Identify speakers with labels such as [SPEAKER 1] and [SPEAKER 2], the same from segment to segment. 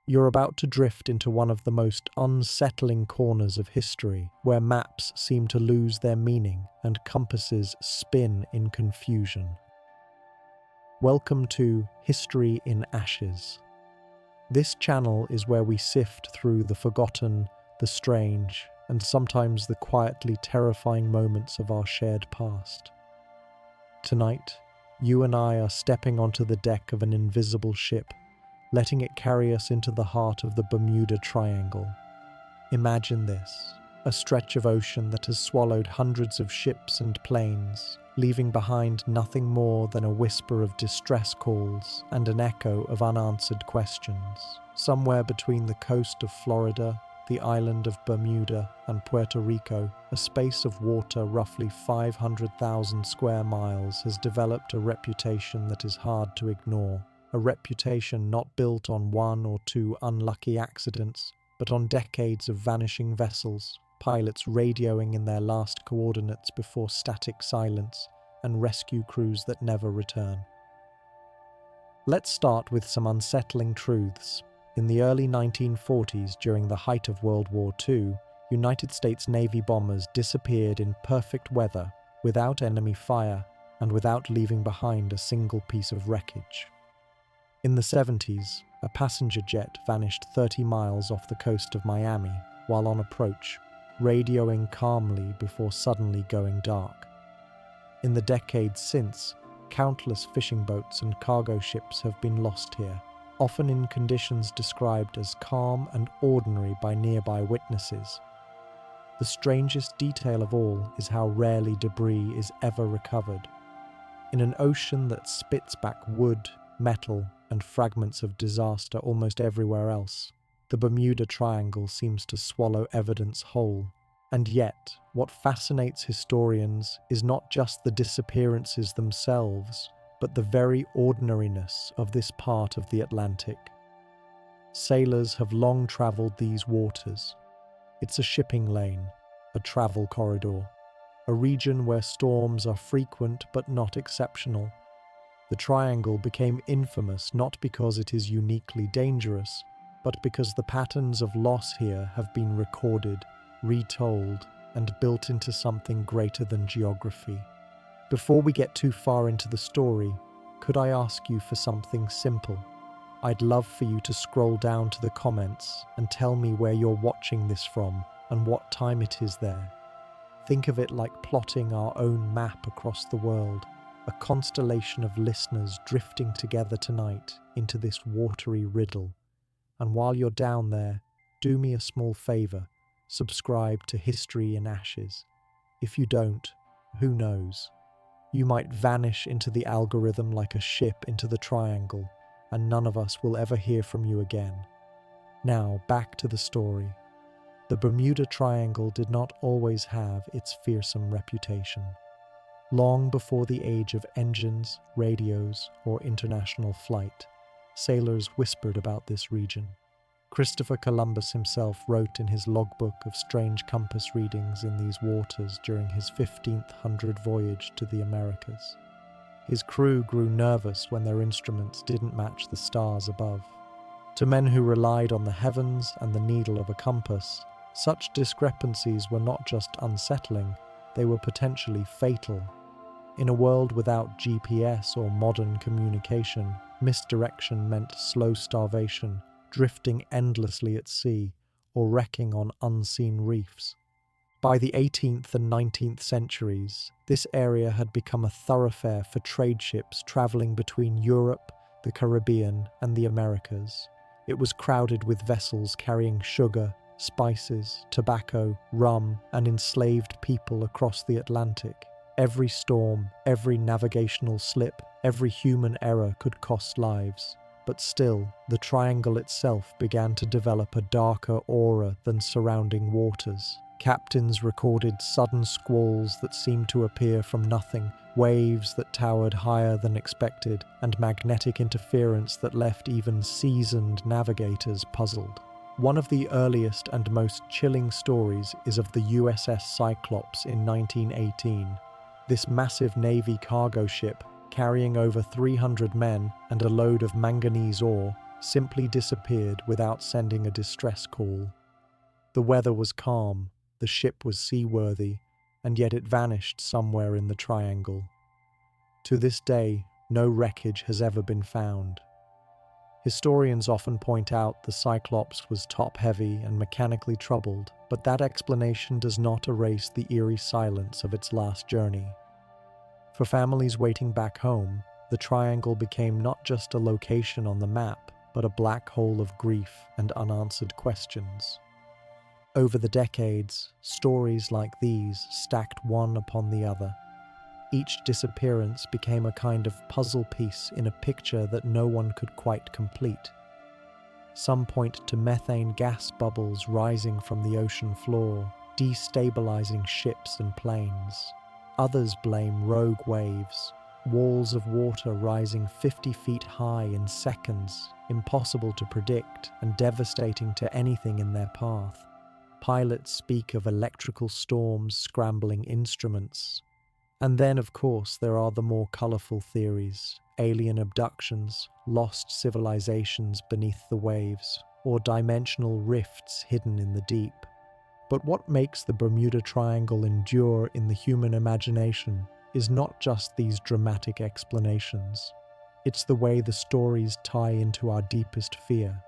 [SPEAKER 1] You're about to drift into one of the most unsettling corners of history, where maps seem to lose their meaning and compasses spin in confusion. Welcome to History in Ashes. This channel is where we sift through the forgotten, the strange, and sometimes the quietly terrifying moments of our shared past. Tonight, you and I are stepping onto the deck of an invisible ship, letting it carry us into the heart of the Bermuda Triangle. Imagine this, a stretch of ocean that has swallowed hundreds of ships and planes, leaving behind nothing more than a whisper of distress calls and an echo of unanswered questions. Somewhere between the coast of Florida, the island of Bermuda, and Puerto Rico, a space of water roughly 500,000 square miles has developed a reputation that is hard to ignore. A reputation not built on one or two unlucky accidents, but on decades of vanishing vessels, pilots radioing in their last coordinates before static silence, and rescue crews that never return. Let's start with some unsettling truths. In the early 1940s, during the height of World War II, United States Navy bombers disappeared in perfect weather, without enemy fire, and without leaving behind a single piece of wreckage. In the 70s, a passenger jet vanished 30 miles off the coast of Miami while on approach, radioing calmly before suddenly going dark. In the decades since, countless fishing boats and cargo ships have been lost here, often in conditions described as calm and ordinary by nearby witnesses. The strangest detail of all is how rarely debris is ever recovered. In an ocean that spits back wood, metal, and fragments of disaster almost everywhere else, the Bermuda Triangle seems to swallow evidence whole. And yet, what fascinates historians is not just the disappearances themselves, but the very ordinariness of this part of the Atlantic. Sailors have long traveled these waters. It's a shipping lane, a travel corridor, a region where storms are frequent but not exceptional. The Triangle became infamous not because it is uniquely dangerous, but because the patterns of loss here have been recorded, retold, and built into something greater than geography. Before we get too far into the story, could I ask you for something simple? I'd love for you to scroll down to the comments and tell me where you're watching this from and what time it is there. Think of it like plotting our own map across the world, a constellation of listeners drifting together tonight into this watery riddle. And while you're down there, do me a small favor, subscribe to History in Ashes. If you don't, who knows? You might vanish into the algorithm like a ship into the Triangle, and none of us will ever hear from you again. Now, back to the story. The Bermuda Triangle did not always have its fearsome reputation. Long before the age of engines, radios, or international flight, sailors whispered about this region. Christopher Columbus himself wrote in his logbook of strange compass readings in these waters during his 1500 voyage to the Americas. His crew grew nervous when their instruments didn't match the stars above. To men who relied on the heavens and the needle of a compass, such discrepancies were not just unsettling, they were potentially fatal. In a world without GPS or modern communication, misdirection meant slow starvation, drifting endlessly at sea, or wrecking on unseen reefs. By the 18th and 19th centuries, this area had become a thoroughfare for trade ships traveling between Europe, the Caribbean, and the Americas. It was crowded with vessels carrying sugar, spices, tobacco, rum, and enslaved people across the Atlantic. Every storm, every navigational slip, every human error could cost lives. But still, the Triangle itself began to develop a darker aura than surrounding waters. Captains recorded sudden squalls that seemed to appear from nothing, waves that towered higher than expected, and magnetic interference that left even seasoned navigators puzzled. One of the earliest and most chilling stories is of the USS Cyclops in 1918. This massive Navy cargo ship, carrying over 300 men and a load of manganese ore, simply disappeared without sending a distress call. The weather was calm, the ship was seaworthy, and yet it vanished somewhere in the triangle. To this day, no wreckage has ever been found. Historians often point out the Cyclops was top-heavy and mechanically troubled, but that explanation does not erase the eerie silence of its last journey. For families waiting back home, the triangle became not just a location on the map, but a black hole of grief and unanswered questions. Over the decades, stories like these stacked one upon the other. Each disappearance became a kind of puzzle piece in a picture that no one could quite complete. Some point to methane gas bubbles rising from the ocean floor, destabilizing ships and planes. Others blame rogue waves, walls of water rising 50 feet high in seconds, impossible to predict and devastating to anything in their path. Pilots speak of electrical storms scrambling instruments. And then, of course, there are the more colorful theories: alien abductions, lost civilizations beneath the waves, or dimensional rifts hidden in the deep. But what makes the Bermuda Triangle endure in the human imagination is not just these dramatic explanations. It's the way the stories tie into our deepest fear.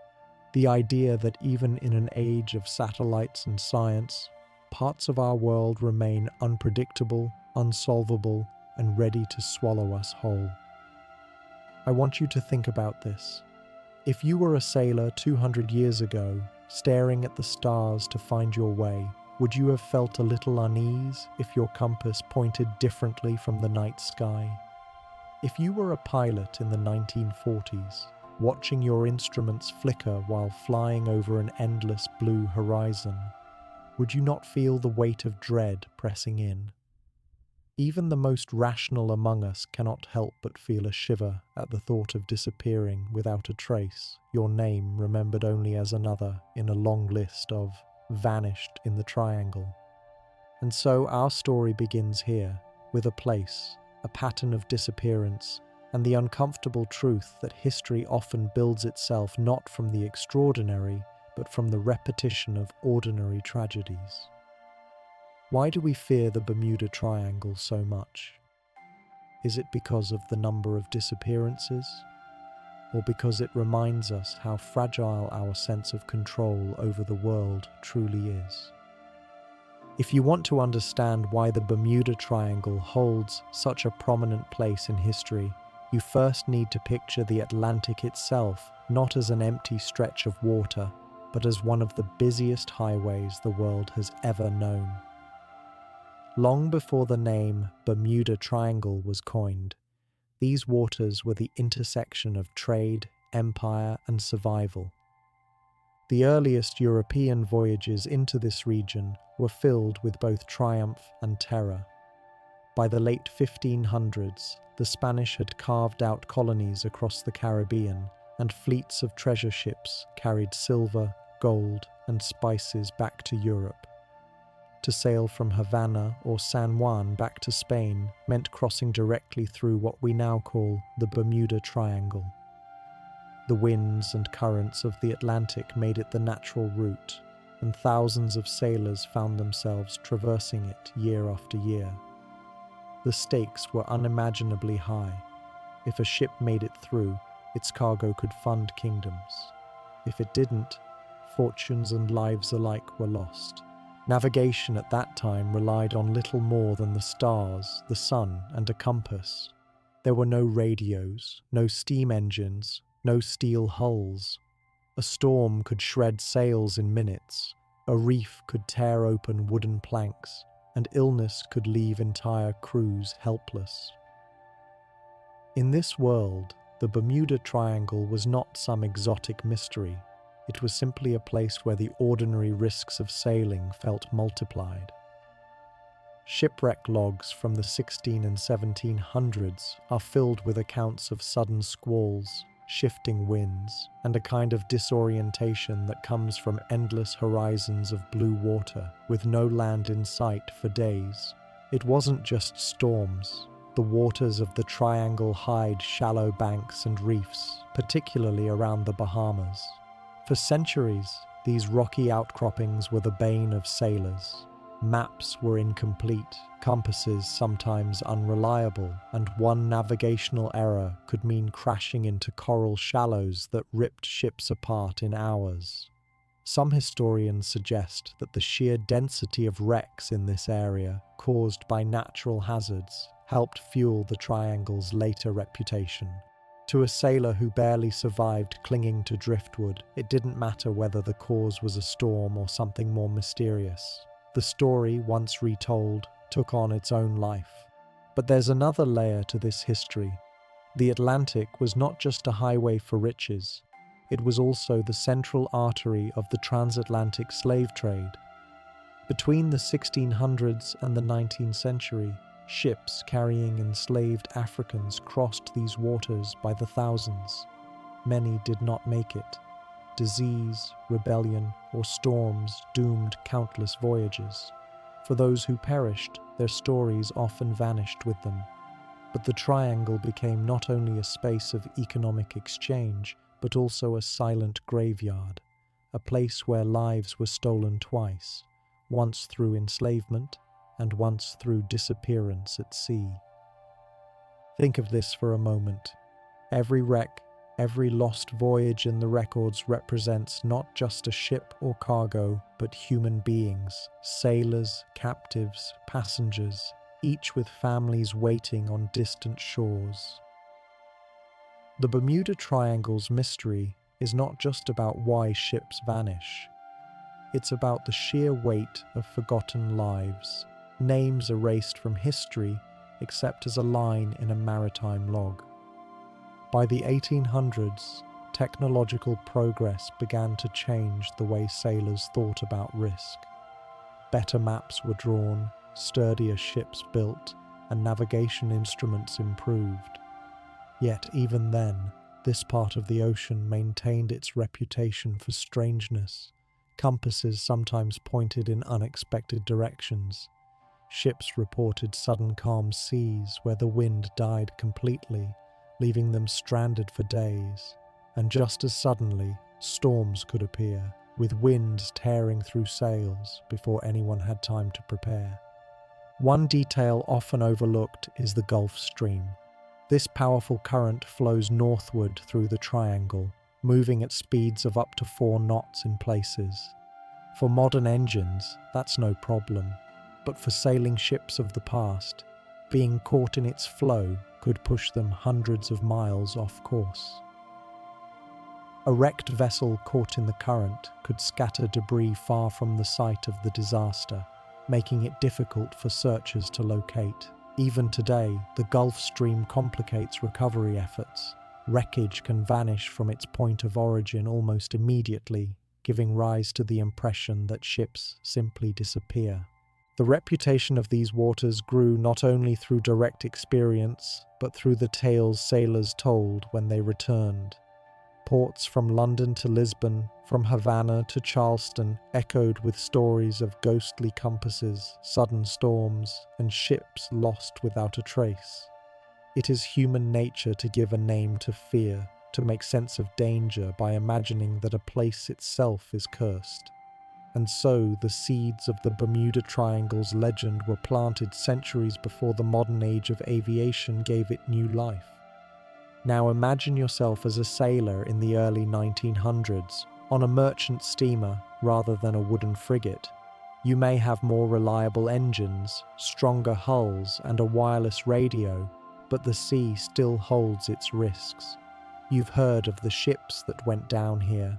[SPEAKER 1] The idea that even in an age of satellites and science, parts of our world remain unpredictable, unsolvable, and ready to swallow us whole. I want you to think about this. If you were a sailor 200 years ago, staring at the stars to find your way, would you have felt a little unease if your compass pointed differently from the night sky? If you were a pilot in the 1940s, watching your instruments flicker while flying over an endless blue horizon, would you not feel the weight of dread pressing in? Even the most rational among us cannot help but feel a shiver at the thought of disappearing without a trace, your name remembered only as another in a long list of vanished in the triangle. And so our story begins here, with a place, a pattern of disappearance, and the uncomfortable truth that history often builds itself not from the extraordinary, but from the repetition of ordinary tragedies. Why do we fear the Bermuda Triangle so much? Is it because of the number of disappearances? Or because it reminds us how fragile our sense of control over the world truly is? If you want to understand why the Bermuda Triangle holds such a prominent place in history, you first need to picture the Atlantic itself not as an empty stretch of water, but as one of the busiest highways the world has ever known. Long before the name Bermuda Triangle was coined, these waters were the intersection of trade, empire, and survival. The earliest European voyages into this region were filled with both triumph and terror. By the late 1500s, the Spanish had carved out colonies across the Caribbean, and fleets of treasure ships carried silver, gold, and spices back to Europe. To sail from Havana or San Juan back to Spain meant crossing directly through what we now call the Bermuda Triangle. The winds and currents of the Atlantic made it the natural route, and thousands of sailors found themselves traversing it year after year. The stakes were unimaginably high. If a ship made it through, its cargo could fund kingdoms. If it didn't, fortunes and lives alike were lost. Navigation at that time relied on little more than the stars, the sun, and a compass. There were no radios, no steam engines, no steel hulls. A storm could shred sails in minutes, a reef could tear open wooden planks, and illness could leave entire crews helpless. In this world, the Bermuda Triangle was not some exotic mystery. It was simply a place where the ordinary risks of sailing felt multiplied. Shipwreck logs from the 16 and 1700s are filled with accounts of sudden squalls, shifting winds, and a kind of disorientation that comes from endless horizons of blue water with no land in sight for days. It wasn't just storms. The waters of the triangle hide shallow banks and reefs, particularly around the Bahamas. For centuries, these rocky outcroppings were the bane of sailors. Maps were incomplete, compasses sometimes unreliable, and one navigational error could mean crashing into coral shallows that ripped ships apart in hours. Some historians suggest that the sheer density of wrecks in this area, caused by natural hazards, helped fuel the triangle's later reputation. To a sailor who barely survived clinging to driftwood, it didn't matter whether the cause was a storm or something more mysterious. The story, once retold, took on its own life. But there's another layer to this history. The Atlantic was not just a highway for riches. It was also the central artery of the transatlantic slave trade. Between the 1600s and the 19th century, ships carrying enslaved Africans crossed these waters by the thousands. Many did not make it. Disease, rebellion, or storms doomed countless voyages. For those who perished, their stories often vanished with them. But the Triangle became not only a space of economic exchange, but also a silent graveyard, a place where lives were stolen twice, once through enslavement and once through disappearance at sea. Think of this for a moment. Every wreck, every lost voyage in the records represents not just a ship or cargo, but human beings, sailors, captives, passengers, each with families waiting on distant shores. The Bermuda Triangle's mystery is not just about why ships vanish. It's about the sheer weight of forgotten lives, names erased from history except as a line in a maritime log. By the 1800s, technological progress began to change the way sailors thought about risk. Better maps were drawn, sturdier ships built, and navigation instruments improved. Yet even then, this part of the ocean maintained its reputation for strangeness. Compasses sometimes pointed in unexpected directions. Ships reported sudden calm seas where the wind died completely, leaving them stranded for days. And just as suddenly, storms could appear, with winds tearing through sails before anyone had time to prepare. One detail often overlooked is the Gulf Stream. This powerful current flows northward through the triangle, moving at speeds of up to 4 knots in places. For modern engines, that's no problem, but for sailing ships of the past, being caught in its flow could push them hundreds of miles off course. A wrecked vessel caught in the current could scatter debris far from the site of the disaster, making it difficult for searchers to locate. Even today, the Gulf Stream complicates recovery efforts. Wreckage can vanish from its point of origin almost immediately, giving rise to the impression that ships simply disappear. The reputation of these waters grew not only through direct experience, but through the tales sailors told when they returned. Ports from London to Lisbon, from Havana to Charleston, echoed with stories of ghostly compasses, sudden storms, and ships lost without a trace. It is human nature to give a name to fear, to make sense of danger by imagining that a place itself is cursed. And so the seeds of the Bermuda Triangle's legend were planted centuries before the modern age of aviation gave it new life. Now imagine yourself as a sailor in the early 1900s, on a merchant steamer rather than a wooden frigate. You may have more reliable engines, stronger hulls, and a wireless radio, but the sea still holds its risks. You've heard of the ships that went down here,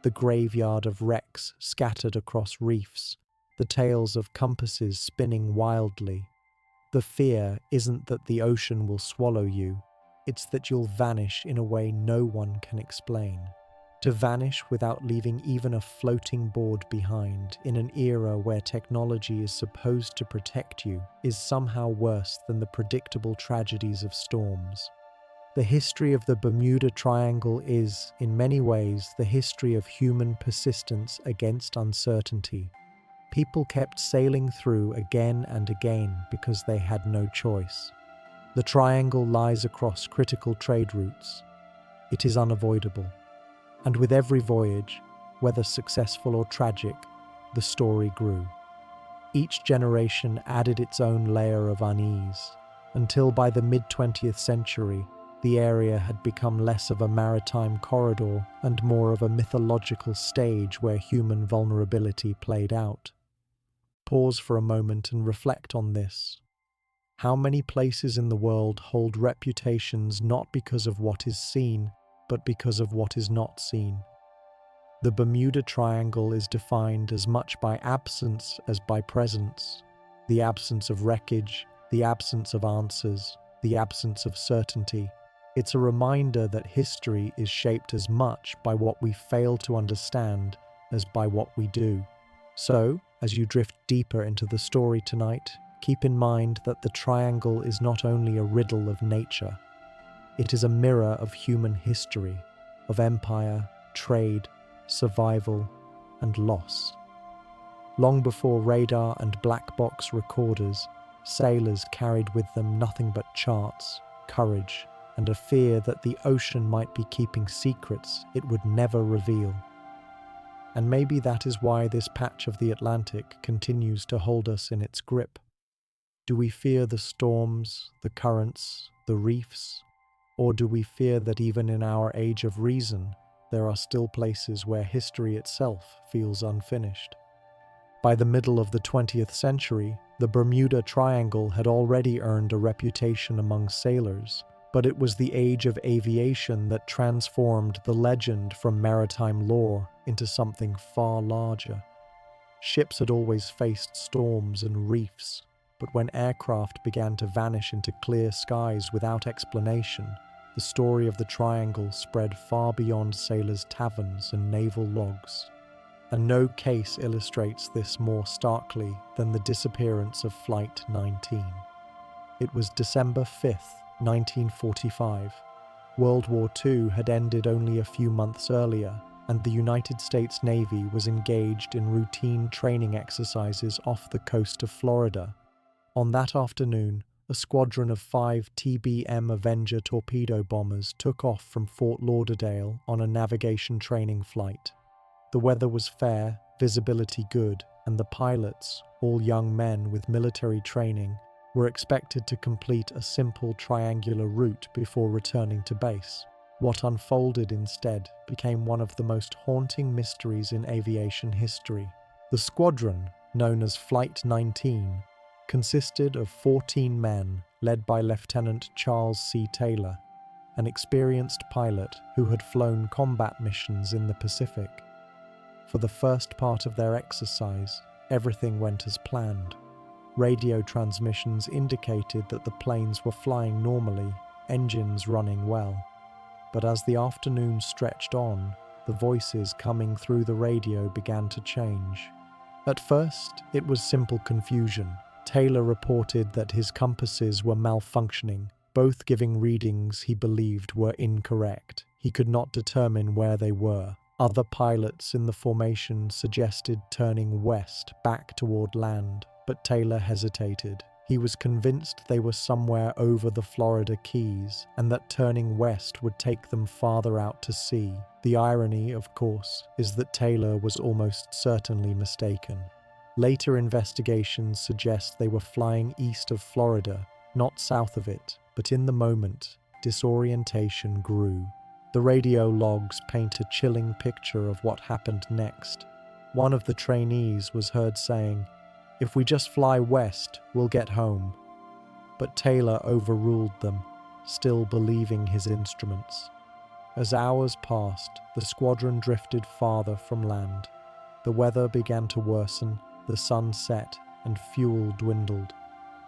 [SPEAKER 1] the graveyard of wrecks scattered across reefs, the tales of compasses spinning wildly. The fear isn't that the ocean will swallow you, it's that you'll vanish in a way no one can explain. To vanish without leaving even a floating board behind in an era where technology is supposed to protect you is somehow worse than the predictable tragedies of storms. The history of the Bermuda Triangle is, in many ways, the history of human persistence against uncertainty. People kept sailing through again and again because they had no choice. The triangle lies across critical trade routes. It is unavoidable. And with every voyage, whether successful or tragic, the story grew. Each generation added its own layer of unease, until by the mid-20th century, the area had become less of a maritime corridor and more of a mythological stage where human vulnerability played out. Pause for a moment and reflect on this. How many places in the world hold reputations not because of what is seen, but because of what is not seen? The Bermuda Triangle is defined as much by absence as by presence. The absence of wreckage, the absence of answers, the absence of certainty. It's a reminder that history is shaped as much by what we fail to understand as by what we do. So, as you drift deeper into the story tonight, keep in mind that the triangle is not only a riddle of nature. It is a mirror of human history, of empire, trade, survival, and loss. Long before radar and black box recorders, sailors carried with them nothing but charts, courage, and a fear that the ocean might be keeping secrets it would never reveal. And maybe that is why this patch of the Atlantic continues to hold us in its grip. Do we fear the storms, the currents, the reefs? Or do we fear that even in our age of reason, there are still places where history itself feels unfinished? By the middle of the 20th century, the Bermuda Triangle had already earned a reputation among sailors, but it was the age of aviation that transformed the legend from maritime lore into something far larger. Ships had always faced storms and reefs, but when aircraft began to vanish into clear skies without explanation, the story of the Triangle spread far beyond sailors' taverns and naval logs. And no case illustrates this more starkly than the disappearance of Flight 19. It was December 5th, 1945. World War II had ended only a few months earlier, and the United States Navy was engaged in routine training exercises off the coast of Florida. On that afternoon, a squadron of 5 TBM Avenger torpedo bombers took off from Fort Lauderdale on a navigation training flight. The weather was fair, visibility good, and the pilots, all young men with military training, were expected to complete a simple triangular route before returning to base. What unfolded instead became one of the most haunting mysteries in aviation history. The squadron, known as Flight 19, consisted of 14 men led by Lieutenant Charles C. Taylor, an experienced pilot who had flown combat missions in the Pacific. For the first part of their exercise, everything went as planned. Radio transmissions indicated that the planes were flying normally, engines running well. But as the afternoon stretched on, the voices coming through the radio began to change. At first, it was simple confusion. Taylor reported that his compasses were malfunctioning, both giving readings he believed were incorrect. He could not determine where they were. Other pilots in the formation suggested turning west back toward land, but Taylor hesitated. He was convinced they were somewhere over the Florida Keys, and that turning west would take them farther out to sea. The irony, of course, is that Taylor was almost certainly mistaken. Later investigations suggest they were flying east of Florida, not south of it, but in the moment, disorientation grew. The radio logs paint a chilling picture of what happened next. One of the trainees was heard saying, "If we just fly west, we'll get home." But Taylor overruled them, still believing his instruments. As hours passed, the squadron drifted farther from land. The weather began to worsen, the sun set, and fuel dwindled.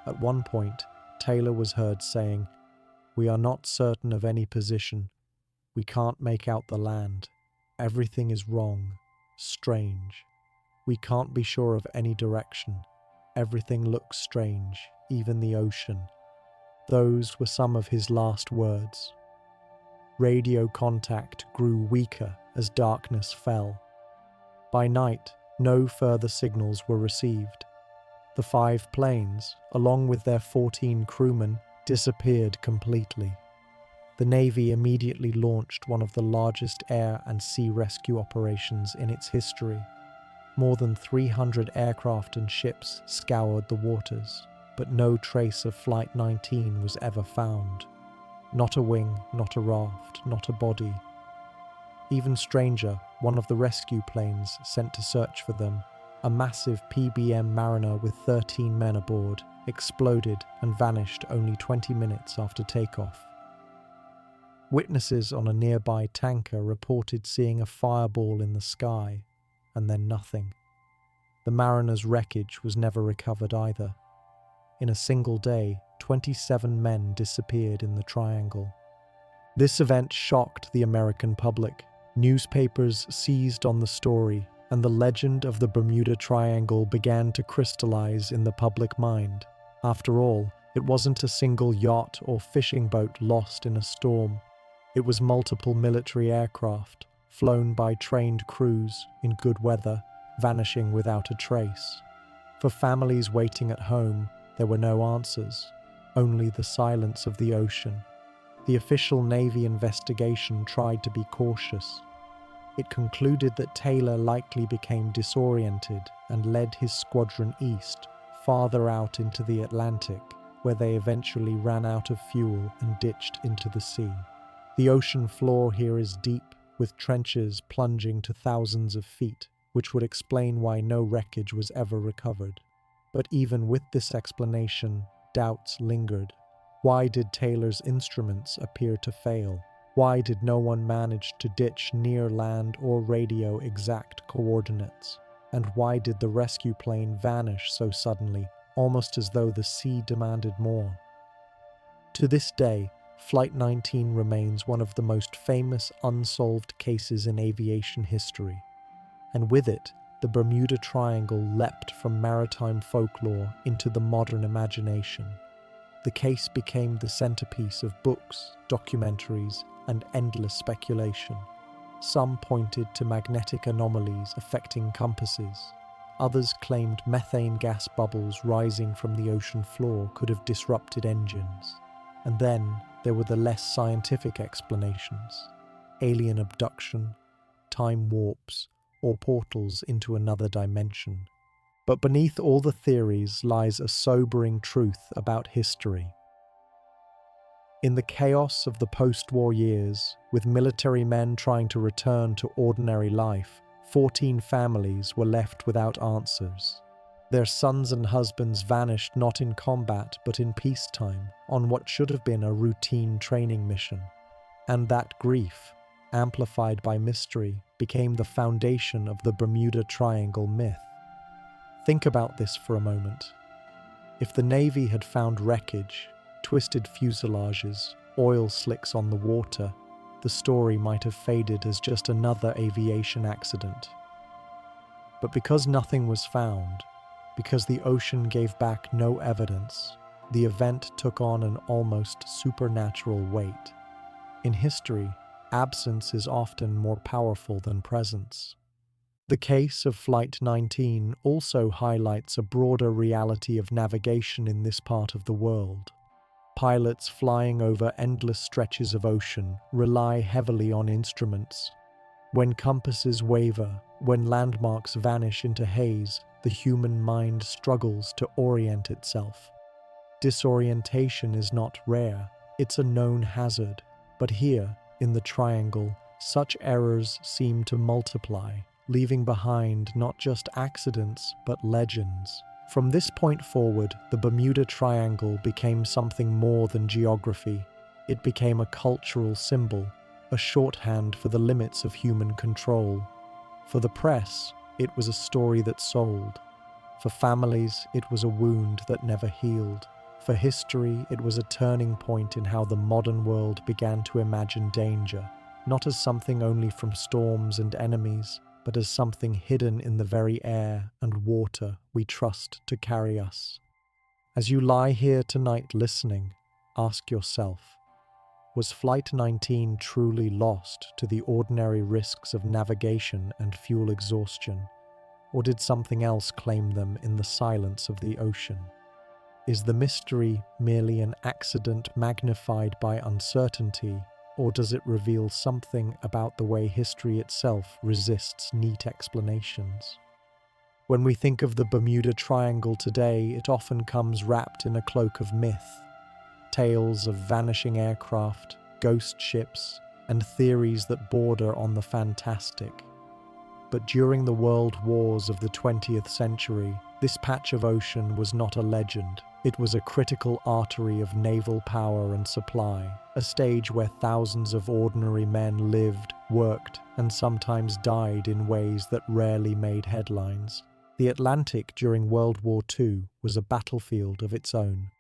[SPEAKER 1] At one point, Taylor was heard saying, "We are not certain of any position. We can't make out the land. Everything is wrong, strange. We can't be sure of any direction. Everything looks strange, even the ocean." Those were some of his last words. Radio contact grew weaker as darkness fell. By night, no further signals were received. The 5 planes, along with their 14 crewmen, disappeared completely. The Navy immediately launched one of the largest air and sea rescue operations in its history. More than 300 aircraft and ships scoured the waters, but no trace of Flight 19 was ever found. Not a wing, not a raft, not a body. Even stranger, one of the rescue planes sent to search for them, a massive PBM Mariner with 13 men aboard, exploded and vanished only 20 minutes after takeoff. Witnesses on a nearby tanker reported seeing a fireball in the sky, and then nothing. The Mariner's wreckage was never recovered either. In a single day, 27 men disappeared in the Triangle. This event shocked the American public. Newspapers seized on the story, and the legend of the Bermuda Triangle began to crystallize in the public mind. After all, it wasn't a single yacht or fishing boat lost in a storm. It was multiple military aircraft, flown by trained crews in good weather, vanishing without a trace. For families waiting at home, there were no answers, only the silence of the ocean. The official Navy investigation tried to be cautious. It concluded that Taylor likely became disoriented and led his squadron east, farther out into the Atlantic, where they eventually ran out of fuel and ditched into the sea. The ocean floor here is deep, with trenches plunging to thousands of feet, which would explain why no wreckage was ever recovered. But even with this explanation, doubts lingered. Why did Taylor's instruments appear to fail? Why did no one manage to ditch near land or radio exact coordinates? And why did the rescue plane vanish so suddenly, almost as though the sea demanded more? To this day, Flight 19 remains one of the most famous unsolved cases in aviation history. And with it, the Bermuda Triangle leapt from maritime folklore into the modern imagination. The case became the centerpiece of books, documentaries, and endless speculation. Some pointed to magnetic anomalies affecting compasses. Others claimed methane gas bubbles rising from the ocean floor could have disrupted engines. And then there were the less scientific explanations: alien abduction, time warps, or portals into another dimension. But beneath all the theories lies a sobering truth about history. In the chaos of the post-war years, with military men trying to return to ordinary life, 14 families were left without answers. Their sons and husbands vanished not in combat but in peacetime, on what should have been a routine training mission. And that grief, amplified by mystery, became the foundation of the Bermuda Triangle myth. Think about this for a moment. If the Navy had found wreckage, twisted fuselages, oil slicks on the water, the story might have faded as just another aviation accident. But because nothing was found, because the ocean gave back no evidence, the event took on an almost supernatural weight. In history, absence is often more powerful than presence. The case of Flight 19 also highlights a broader reality of navigation in this part of the world. Pilots flying over endless stretches of ocean rely heavily on instruments. When compasses waver, when landmarks vanish into haze, the human mind struggles to orient itself. Disorientation is not rare, it's a known hazard. But here, in the Triangle, such errors seem to multiply, leaving behind not just accidents, but legends. From this point forward, the Bermuda Triangle became something more than geography. It became a cultural symbol, a shorthand for the limits of human control. For the press, it was a story that sold. For families, it was a wound that never healed. For history, it was a turning point in how the modern world began to imagine danger, not as something only from storms and enemies, but as something hidden in the very air and water we trust to carry us. As you lie here tonight listening, ask yourself, was Flight 19 truly lost to the ordinary risks of navigation and fuel exhaustion, or did something else claim them in the silence of the ocean? Is the mystery merely an accident magnified by uncertainty, or does it reveal something about the way history itself resists neat explanations? When we think of the Bermuda Triangle today, it often comes wrapped in a cloak of myth. Tales of vanishing aircraft, ghost ships, and theories that border on the fantastic. But during the world wars of the 20th century, this patch of ocean was not a legend. It was a critical artery of naval power and supply, a stage where thousands of ordinary men lived, worked, and sometimes died in ways that rarely made headlines. The Atlantic during World War II was a battlefield of its own.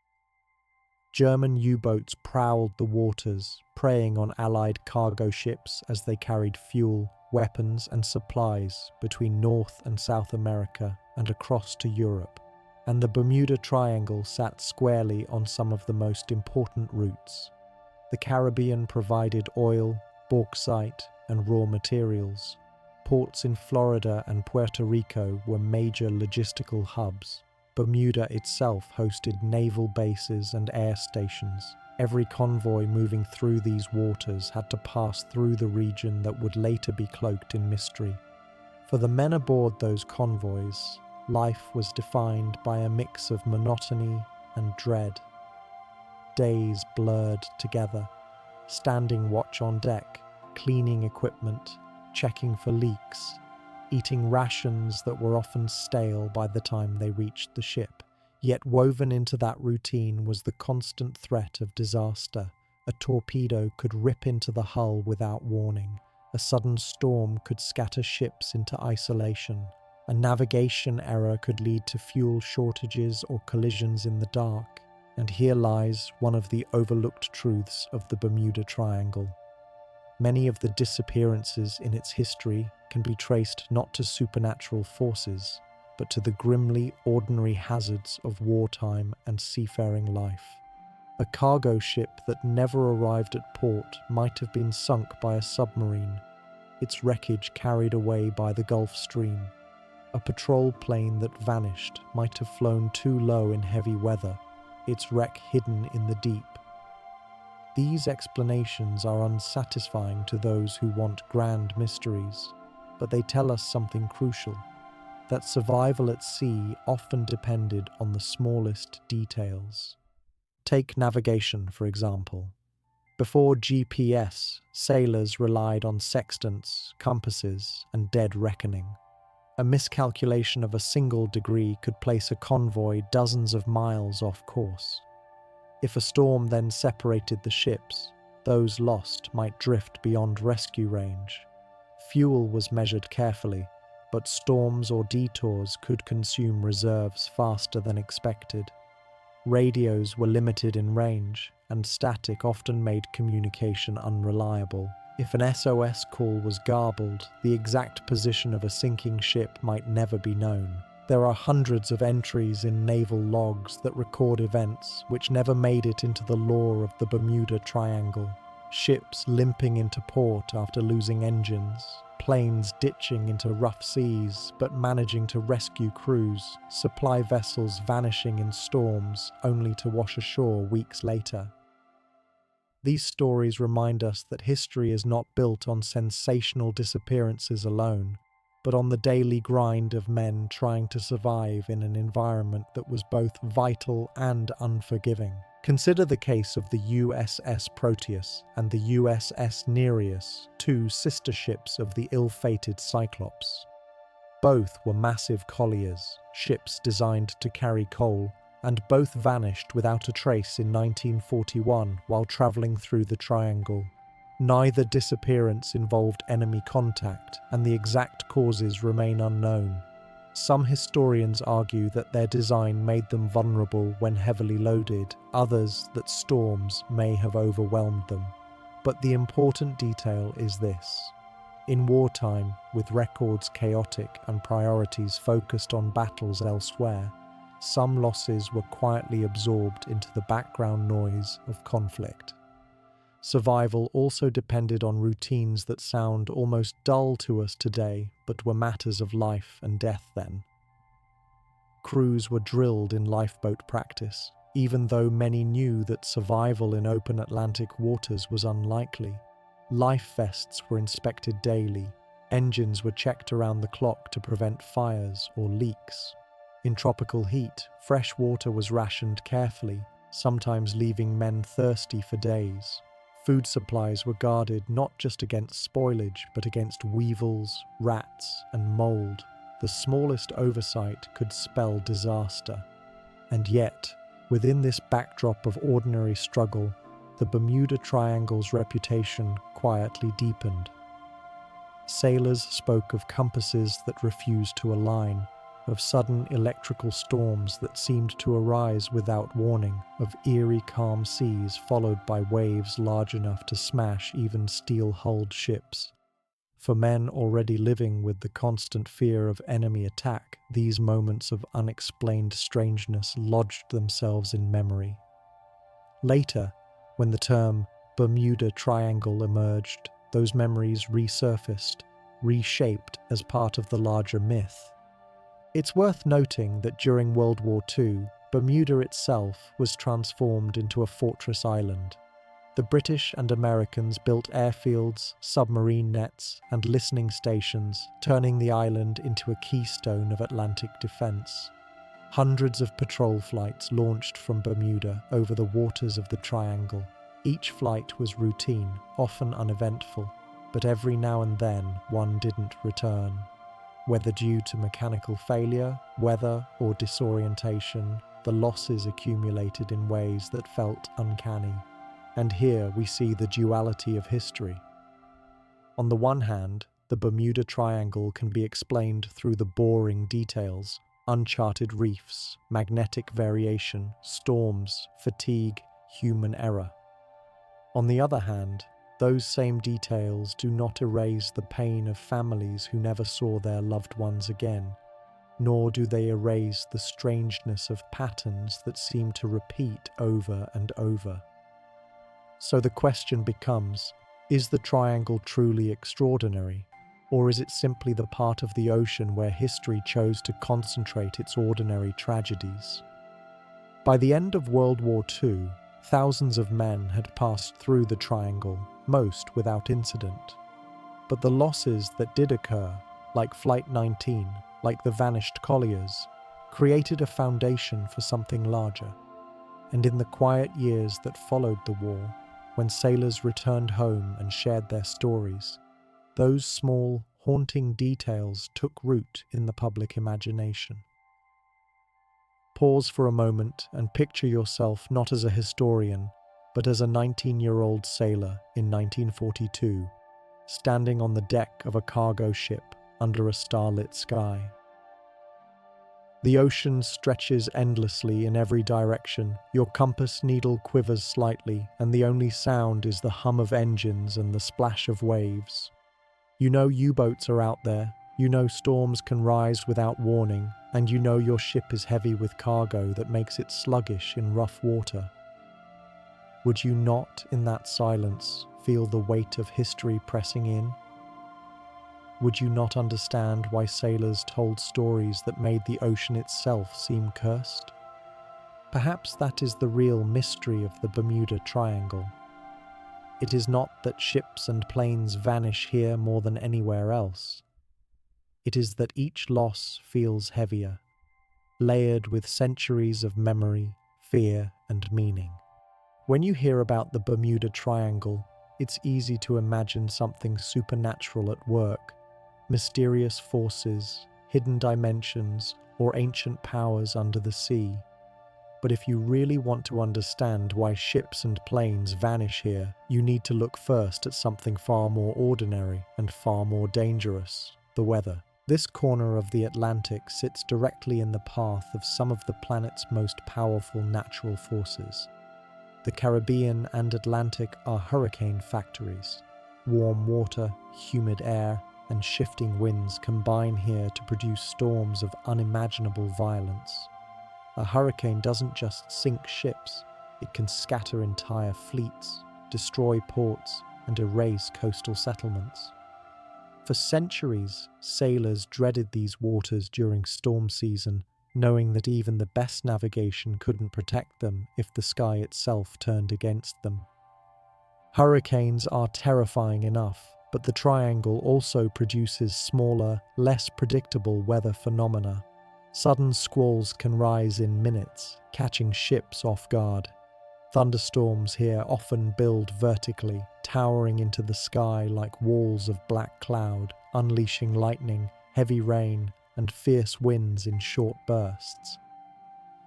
[SPEAKER 1] German U-boats prowled the waters, preying on Allied cargo ships as they carried fuel, weapons and supplies between North and South America and across to Europe. And the Bermuda Triangle sat squarely on some of the most important routes. The Caribbean provided oil, bauxite and raw materials. Ports in Florida and Puerto Rico were major logistical hubs. Bermuda itself hosted naval bases and air stations. Every convoy moving through these waters had to pass through the region that would later be cloaked in mystery. For the men aboard those convoys, life was defined by a mix of monotony and dread. Days blurred together, standing watch on deck, cleaning equipment, checking for leaks, eating rations that were often stale by the time they reached the ship. Yet woven into that routine was the constant threat of disaster. A torpedo could rip into the hull without warning. A sudden storm could scatter ships into isolation. A navigation error could lead to fuel shortages or collisions in the dark. And here lies one of the overlooked truths of the Bermuda Triangle. Many of the disappearances in its history can be traced not to supernatural forces, but to the grimly ordinary hazards of wartime and seafaring life. A cargo ship that never arrived at port might have been sunk by a submarine, its wreckage carried away by the Gulf Stream. A patrol plane that vanished might have flown too low in heavy weather, its wreck hidden in the deep. These explanations are unsatisfying to those who want grand mysteries, but they tell us something crucial, that survival at sea often depended on the smallest details. Take navigation, for example. Before GPS, sailors relied on sextants, compasses, and dead reckoning. A miscalculation of a single degree could place a convoy dozens of miles off course. If a storm then separated the ships, those lost might drift beyond rescue range. Fuel was measured carefully, but storms or detours could consume reserves faster than expected. Radios were limited in range, and static often made communication unreliable. If an SOS call was garbled, the exact position of a sinking ship might never be known. There are hundreds of entries in naval logs that record events which never made it into the lore of the Bermuda Triangle. Ships limping into port after losing engines, planes ditching into rough seas but managing to rescue crews, supply vessels vanishing in storms only to wash ashore weeks later. These stories remind us that history is not built on sensational disappearances alone, but on the daily grind of men trying to survive in an environment that was both vital and unforgiving. Consider the case of the USS Proteus and the USS Nereus, two sister ships of the ill-fated Cyclops. Both were massive colliers, ships designed to carry coal, and both vanished without a trace in 1941 while travelling through the Triangle. Neither disappearance involved enemy contact, and the exact causes remain unknown. Some historians argue that their design made them vulnerable when heavily loaded, others that storms may have overwhelmed them. But the important detail is this. In wartime, with records chaotic and priorities focused on battles elsewhere, some losses were quietly absorbed into the background noise of conflict. Survival also depended on routines that sound almost dull to us today, but were matters of life and death then. Crews were drilled in lifeboat practice, even though many knew that survival in open Atlantic waters was unlikely. Life vests were inspected daily. Engines were checked around the clock to prevent fires or leaks. In tropical heat, fresh water was rationed carefully, sometimes leaving men thirsty for days. Food supplies were guarded not just against spoilage, but against weevils, rats, and mold. The smallest oversight could spell disaster. And yet, within this backdrop of ordinary struggle, the Bermuda Triangle's reputation quietly deepened. Sailors spoke of compasses that refused to align, of sudden electrical storms that seemed to arise without warning, of eerie calm seas followed by waves large enough to smash even steel-hulled ships. For men already living with the constant fear of enemy attack, these moments of unexplained strangeness lodged themselves in memory. Later, when the term Bermuda Triangle emerged, those memories resurfaced, reshaped as part of the larger myth. It's worth noting that during World War II, Bermuda itself was transformed into a fortress island. The British and Americans built airfields, submarine nets, and listening stations, turning the island into a keystone of Atlantic defense. Hundreds of patrol flights launched from Bermuda over the waters of the Triangle. Each flight was routine, often uneventful, but every now and then one didn't return. Whether due to mechanical failure, weather, or disorientation, the losses accumulated in ways that felt uncanny. And here we see the duality of history. On the one hand, the Bermuda Triangle can be explained through the boring details: uncharted reefs, magnetic variation, storms, fatigue, human error. On the other hand, those same details do not erase the pain of families who never saw their loved ones again, nor do they erase the strangeness of patterns that seem to repeat over and over. So the question becomes, is the Triangle truly extraordinary, or is it simply the part of the ocean where history chose to concentrate its ordinary tragedies? By the end of World War II, thousands of men had passed through the Triangle, most without incident. But the losses that did occur, like Flight 19, like the vanished colliers, created a foundation for something larger. And in the quiet years that followed the war, when sailors returned home and shared their stories, those small, haunting details took root in the public imagination. Pause for a moment and picture yourself not as a historian, but as a 19-year-old sailor in 1942, standing on the deck of a cargo ship under a starlit sky. The ocean stretches endlessly in every direction, your compass needle quivers slightly, and the only sound is the hum of engines and the splash of waves. You know U-boats are out there, you know storms can rise without warning, and you know your ship is heavy with cargo that makes it sluggish in rough water. Would you not, in that silence, feel the weight of history pressing in? Would you not understand why sailors told stories that made the ocean itself seem cursed? Perhaps that is the real mystery of the Bermuda Triangle. It is not that ships and planes vanish here more than anywhere else. It is that each loss feels heavier, layered with centuries of memory, fear, and meaning. When you hear about the Bermuda Triangle, it's easy to imagine something supernatural at work. Mysterious forces, hidden dimensions, or ancient powers under the sea. But if you really want to understand why ships and planes vanish here, you need to look first at something far more ordinary and far more dangerous: the weather. This corner of the Atlantic sits directly in the path of some of the planet's most powerful natural forces. The Caribbean and Atlantic are hurricane factories. Warm water, humid air, and shifting winds combine here to produce storms of unimaginable violence. A hurricane doesn't just sink ships, it can scatter entire fleets, destroy ports, and erase coastal settlements. For centuries, sailors dreaded these waters during storm season, knowing that even the best navigation couldn't protect them if the sky itself turned against them. Hurricanes are terrifying enough, but the triangle also produces smaller, less predictable weather phenomena. Sudden squalls can rise in minutes, catching ships off guard. Thunderstorms here often build vertically, towering into the sky like walls of black cloud, unleashing lightning, heavy rain, and fierce winds in short bursts.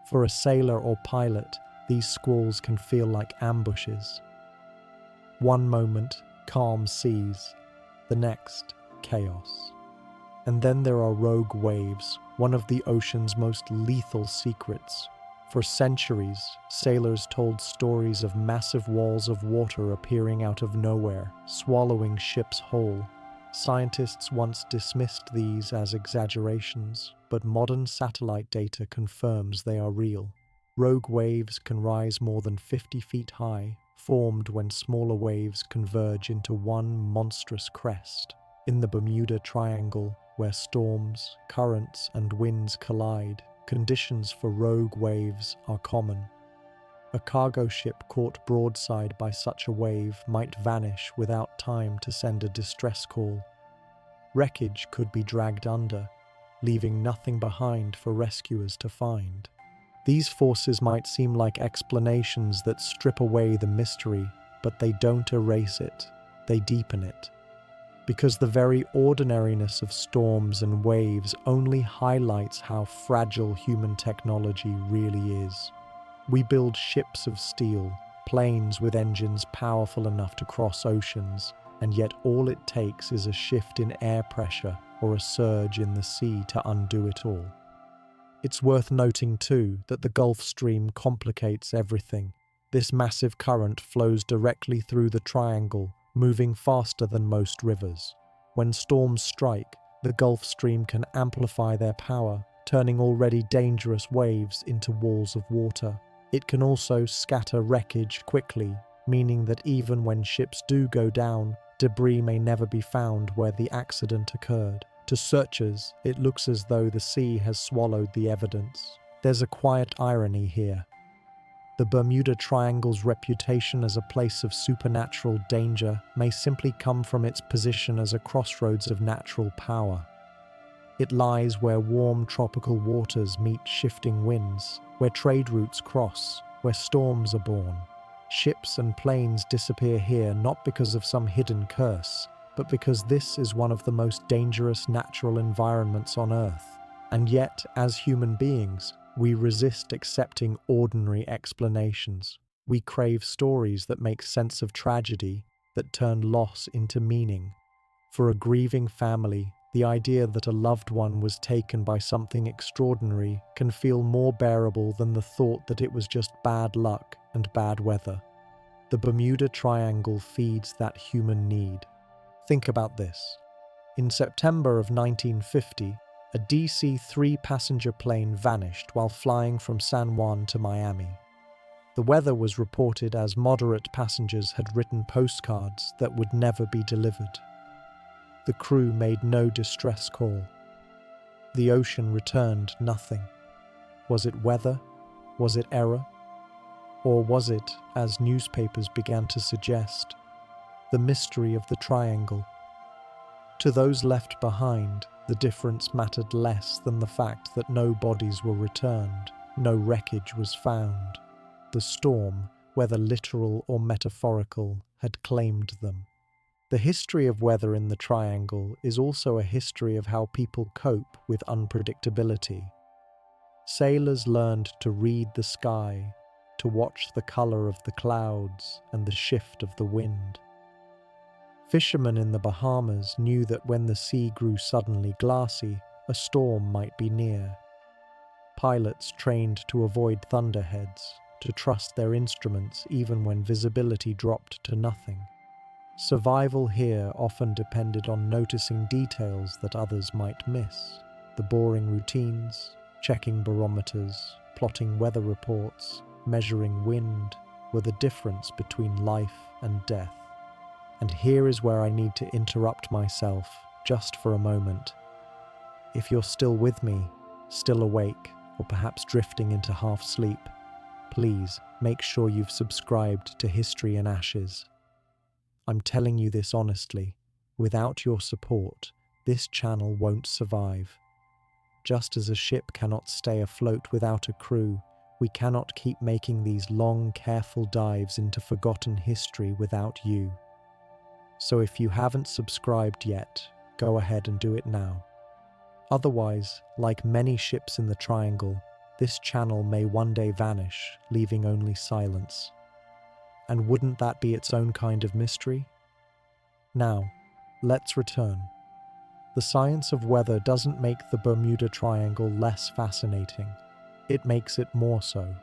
[SPEAKER 1] For a sailor or pilot, these squalls can feel like ambushes. One moment, calm seas, the next, chaos. And then there are rogue waves, one of the ocean's most lethal secrets. For centuries, sailors told stories of massive walls of water appearing out of nowhere, swallowing ships whole. Scientists once dismissed these as exaggerations, but modern satellite data confirms they are real. Rogue waves can rise more than 50 feet high, formed when smaller waves converge into one monstrous crest. In the Bermuda Triangle, where storms, currents, and winds collide, conditions for rogue waves are common. A cargo ship caught broadside by such a wave might vanish without time to send a distress call. Wreckage could be dragged under, leaving nothing behind for rescuers to find. These forces might seem like explanations that strip away the mystery, but they don't erase it, they deepen it. Because the very ordinariness of storms and waves only highlights how fragile human technology really is. We build ships of steel, planes with engines powerful enough to cross oceans, and yet all it takes is a shift in air pressure or a surge in the sea to undo it all. It's worth noting too that the Gulf Stream complicates everything. This massive current flows directly through the triangle, moving faster than most rivers. When storms strike, the Gulf Stream can amplify their power, turning already dangerous waves into walls of water. It can also scatter wreckage quickly, meaning that even when ships do go down, debris may never be found where the accident occurred. To searchers, it looks as though the sea has swallowed the evidence. There's a quiet irony here. The Bermuda Triangle's reputation as a place of supernatural danger may simply come from its position as a crossroads of natural power. It lies where warm tropical waters meet shifting winds, where trade routes cross, where storms are born. Ships and planes disappear here not because of some hidden curse, but because this is one of the most dangerous natural environments on Earth. And yet, as human beings, we resist accepting ordinary explanations. We crave stories that make sense of tragedy, that turn loss into meaning. For a grieving family, the idea that a loved one was taken by something extraordinary can feel more bearable than the thought that it was just bad luck and bad weather. The Bermuda Triangle feeds that human need. Think about this. In September of 1950, a DC-3 passenger plane vanished while flying from San Juan to Miami. The weather was reported as moderate. Passengers had written postcards that would never be delivered. The crew made no distress call. The ocean returned nothing. Was it weather? Was it error? Or was it, as newspapers began to suggest, the mystery of the triangle? To those left behind, the difference mattered less than the fact that no bodies were returned, no wreckage was found. The storm, whether literal or metaphorical, had claimed them. The history of weather in the triangle is also a history of how people cope with unpredictability. Sailors learned to read the sky, to watch the color of the clouds and the shift of the wind. Fishermen in the Bahamas knew that when the sea grew suddenly glassy, a storm might be near. Pilots trained to avoid thunderheads, to trust their instruments even when visibility dropped to nothing. Survival here often depended on noticing details that others might miss. The boring routines, checking barometers, plotting weather reports, measuring wind, were the difference between life and death. And here is where I need to interrupt myself, just for a moment. If you're still with me, still awake, or perhaps drifting into half sleep, please make sure you've subscribed to History in Ashes. I'm telling you this honestly, without your support, this channel won't survive. Just as a ship cannot stay afloat without a crew, we cannot keep making these long, careful dives into forgotten history without you. So if you haven't subscribed yet, go ahead and do it now. Otherwise, like many ships in the Triangle, this channel may one day vanish, leaving only silence. And wouldn't that be its own kind of mystery? Now, let's return. The science of weather doesn't make the Bermuda Triangle less fascinating. It makes it more so.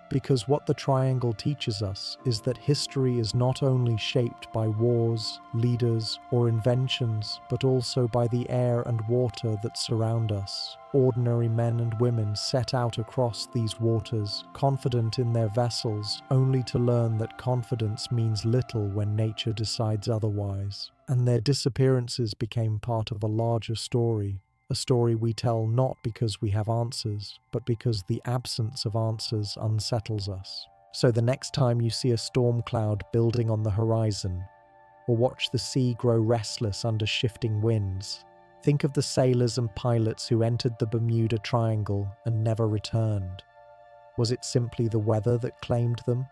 [SPEAKER 1] Because what the Triangle teaches us is that history is not only shaped by wars, leaders, or inventions, but also by the air and water that surround us. Ordinary men and women set out across these waters, confident in their vessels, only to learn that confidence means little when nature decides otherwise. And their disappearances became part of a larger story. A story we tell not because we have answers, but because the absence of answers unsettles us. So the next time you see a storm cloud building on the horizon, or watch the sea grow restless under shifting winds, think of the sailors and pilots who entered the Bermuda Triangle and never returned. Was it simply the weather that claimed them?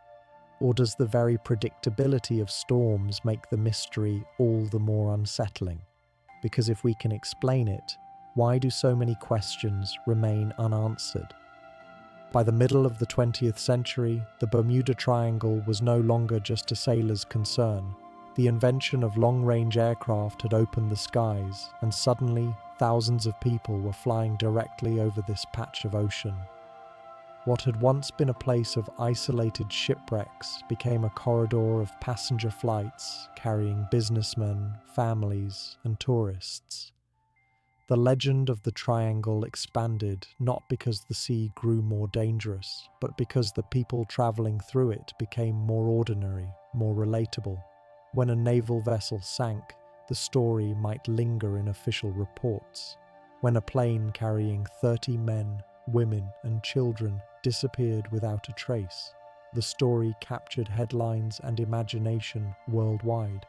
[SPEAKER 1] Or does the very predictability of storms make the mystery all the more unsettling? Because if we can explain it, why do so many questions remain unanswered? By the middle of the 20th century, the Bermuda Triangle was no longer just a sailor's concern. The invention of long-range aircraft had opened the skies, and suddenly thousands of people were flying directly over this patch of ocean. What had once been a place of isolated shipwrecks became a corridor of passenger flights carrying businessmen, families, and tourists. The legend of the Triangle expanded not because the sea grew more dangerous, but because the people traveling through it became more ordinary, more relatable. When a naval vessel sank, the story might linger in official reports. When a plane carrying 30 men, women, and children disappeared without a trace, the story captured headlines and imagination worldwide.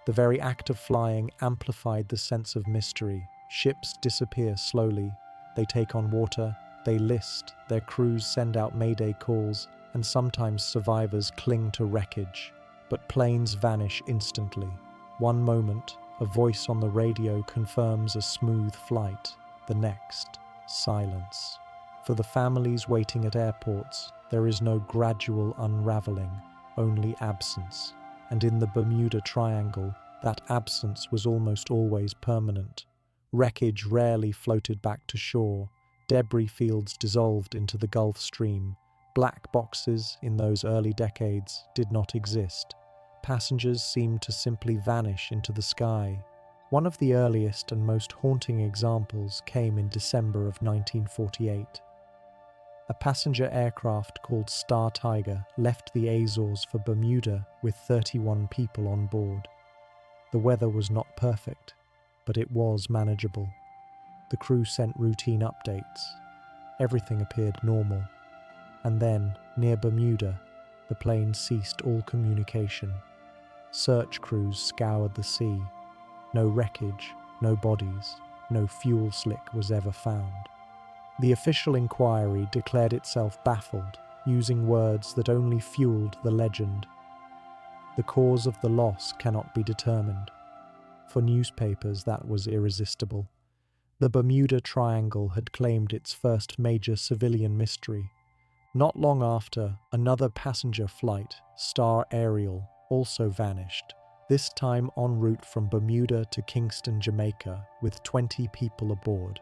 [SPEAKER 1] The very act of flying amplified the sense of mystery. Ships disappear slowly, they take on water, they list, their crews send out mayday calls, and sometimes survivors cling to wreckage. But planes vanish instantly. One moment, a voice on the radio confirms a smooth flight. The next, silence. For the families waiting at airports, there is no gradual unraveling, only absence. And in the Bermuda Triangle, that absence was almost always permanent. Wreckage rarely floated back to shore, debris fields dissolved into the Gulf Stream. Black boxes in those early decades did not exist. Passengers seemed to simply vanish into the sky. One of the earliest and most haunting examples came in December of 1948. A passenger aircraft called Star Tiger left the Azores for Bermuda with 31 people on board. The weather was not perfect, but it was manageable. The crew sent routine updates. Everything appeared normal. And then, near Bermuda, the plane ceased all communication. Search crews scoured the sea. No wreckage, no bodies, no fuel slick was ever found. The official inquiry declared itself baffled, using words that only fueled the legend. The cause of the loss cannot be determined. For newspapers, that was irresistible. The Bermuda Triangle had claimed its first major civilian mystery. Not long after, another passenger flight, Star Ariel, also vanished, this time en route from Bermuda to Kingston, Jamaica, with 20 people aboard.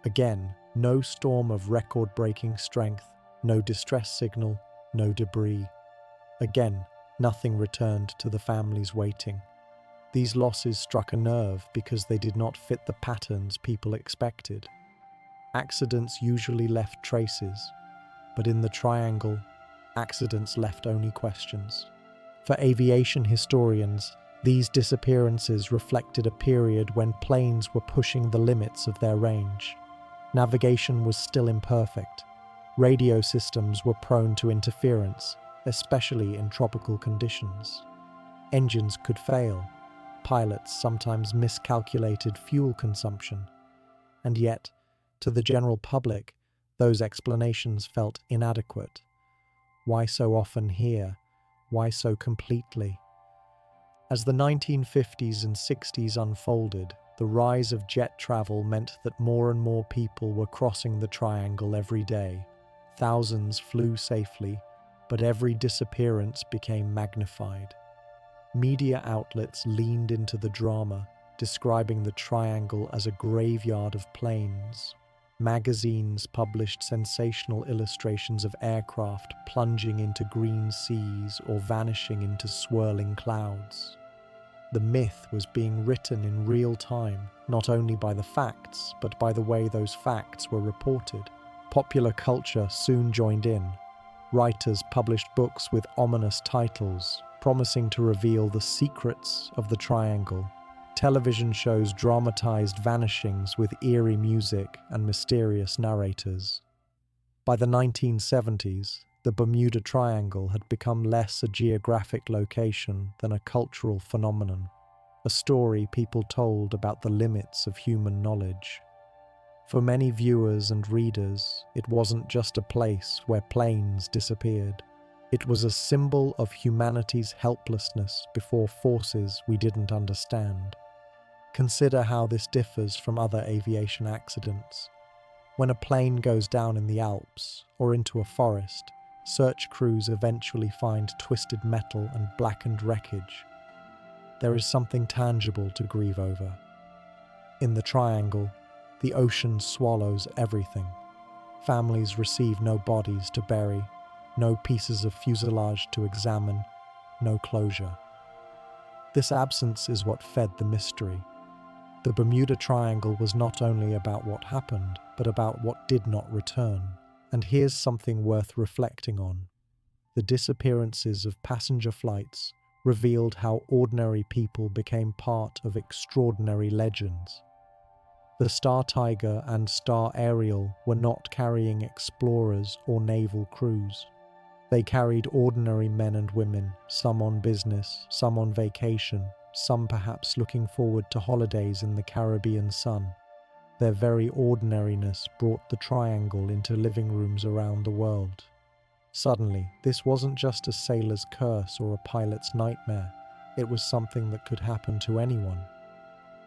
[SPEAKER 1] Again, no storm of record-breaking strength, no distress signal, no debris. Again, nothing returned to the families waiting. These losses struck a nerve because they did not fit the patterns people expected. Accidents usually left traces, but in the Triangle, accidents left only questions. For aviation historians, these disappearances reflected a period when planes were pushing the limits of their range. Navigation was still imperfect, Radio systems were prone to interference, especially in tropical conditions. Engines could fail. Pilots sometimes miscalculated fuel consumption. And yet, to the general public, those explanations felt inadequate. Why so often here? Why so completely? As the 1950s and 60s unfolded, the rise of jet travel meant that more and more people were crossing the triangle every day. Thousands flew safely, but every disappearance became magnified. Media outlets leaned into the drama, describing the triangle as a graveyard of planes. Magazines published sensational illustrations of aircraft plunging into green seas or vanishing into swirling clouds. The myth was being written in real time, not only by the facts, but by the way those facts were reported. Popular culture soon joined in. Writers published books with ominous titles, promising to reveal the secrets of the triangle. Television shows dramatized vanishings with eerie music and mysterious narrators. By the 1970s, the Bermuda Triangle had become less a geographic location than a cultural phenomenon, a story people told about the limits of human knowledge. For many viewers and readers, it wasn't just a place where planes disappeared. It was a symbol of humanity's helplessness before forces we didn't understand. Consider how this differs from other aviation accidents. When a plane goes down in the Alps or into a forest, search crews eventually find twisted metal and blackened wreckage. There is something tangible to grieve over. In the triangle, the ocean swallows everything. Families receive no bodies to bury, no pieces of fuselage to examine, no closure. This absence is what fed the mystery. The Bermuda Triangle was not only about what happened, but about what did not return. And here's something worth reflecting on. The disappearances of passenger flights revealed how ordinary people became part of extraordinary legends. The Star Tiger and Star Ariel were not carrying explorers or naval crews. They carried ordinary men and women, some on business, some on vacation, some perhaps looking forward to holidays in the Caribbean sun. Their very ordinariness brought the triangle into living rooms around the world. Suddenly, this wasn't just a sailor's curse or a pilot's nightmare. It was something that could happen to anyone.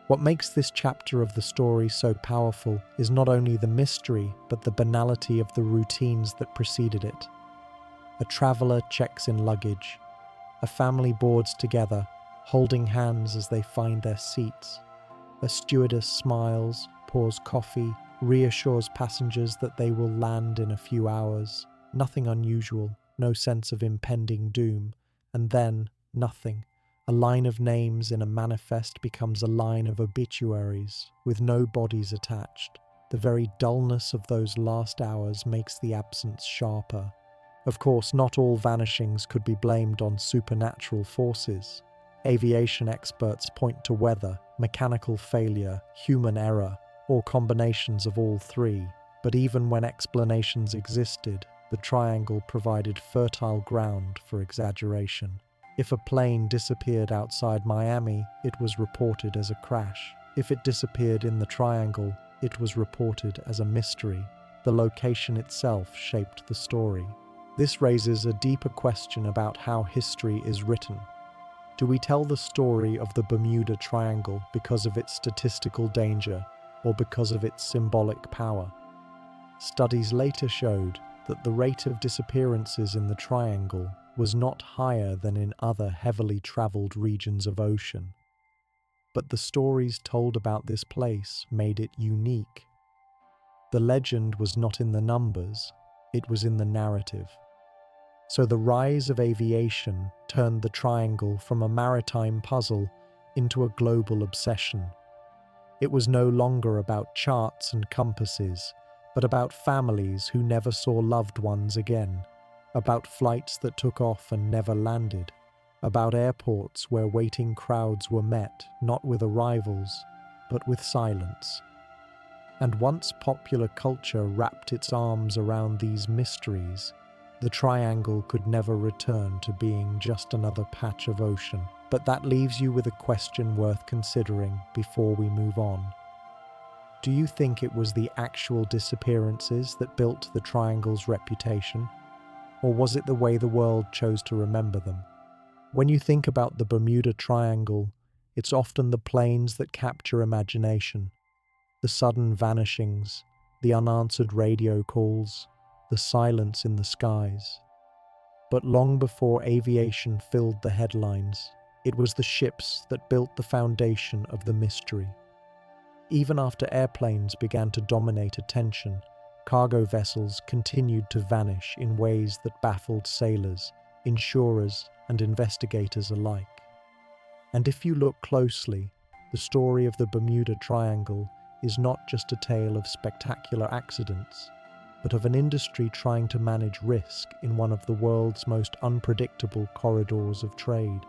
[SPEAKER 1] What makes this chapter of the story so powerful is not only the mystery, but the banality of the routines that preceded it. A traveler checks in luggage. A family boards together, holding hands as they find their seats. A stewardess smiles, pours coffee, reassures passengers that they will land in a few hours. Nothing unusual, no sense of impending doom. And then, nothing. A line of names in a manifest becomes a line of obituaries, with no bodies attached. The very dullness of those last hours makes the absence sharper. Of course, not all vanishings could be blamed on supernatural forces. Aviation experts point to weather, mechanical failure, human error, or combinations of all three. But even when explanations existed, the triangle provided fertile ground for exaggeration. If a plane disappeared outside Miami, it was reported as a crash. If it disappeared in the triangle, it was reported as a mystery. The location itself shaped the story. This raises a deeper question about how history is written. Do we tell the story of the Bermuda Triangle because of its statistical danger or because of its symbolic power? Studies later showed that the rate of disappearances in the triangle was not higher than in other heavily traveled regions of ocean. But the stories told about this place made it unique. The legend was not in the numbers, it was in the narrative. So the rise of aviation turned the triangle from a maritime puzzle into a global obsession. It was no longer about charts and compasses, but about families who never saw loved ones again, about flights that took off and never landed, about airports where waiting crowds were met not with arrivals, but with silence. And once popular culture wrapped its arms around these mysteries, the triangle could never return to being just another patch of ocean. But that leaves you with a question worth considering before we move on. Do you think it was the actual disappearances that built the triangle's reputation? Or was it the way the world chose to remember them? When you think about the Bermuda Triangle, it's often the planes that capture imagination. The sudden vanishings, the unanswered radio calls, the silence in the skies. But long before aviation filled the headlines, it was the ships that built the foundation of the mystery. Even after airplanes began to dominate attention, cargo vessels continued to vanish in ways that baffled sailors, insurers, and investigators alike. And if you look closely, the story of the Bermuda Triangle is not just a tale of spectacular accidents, but of an industry trying to manage risk in one of the world's most unpredictable corridors of trade.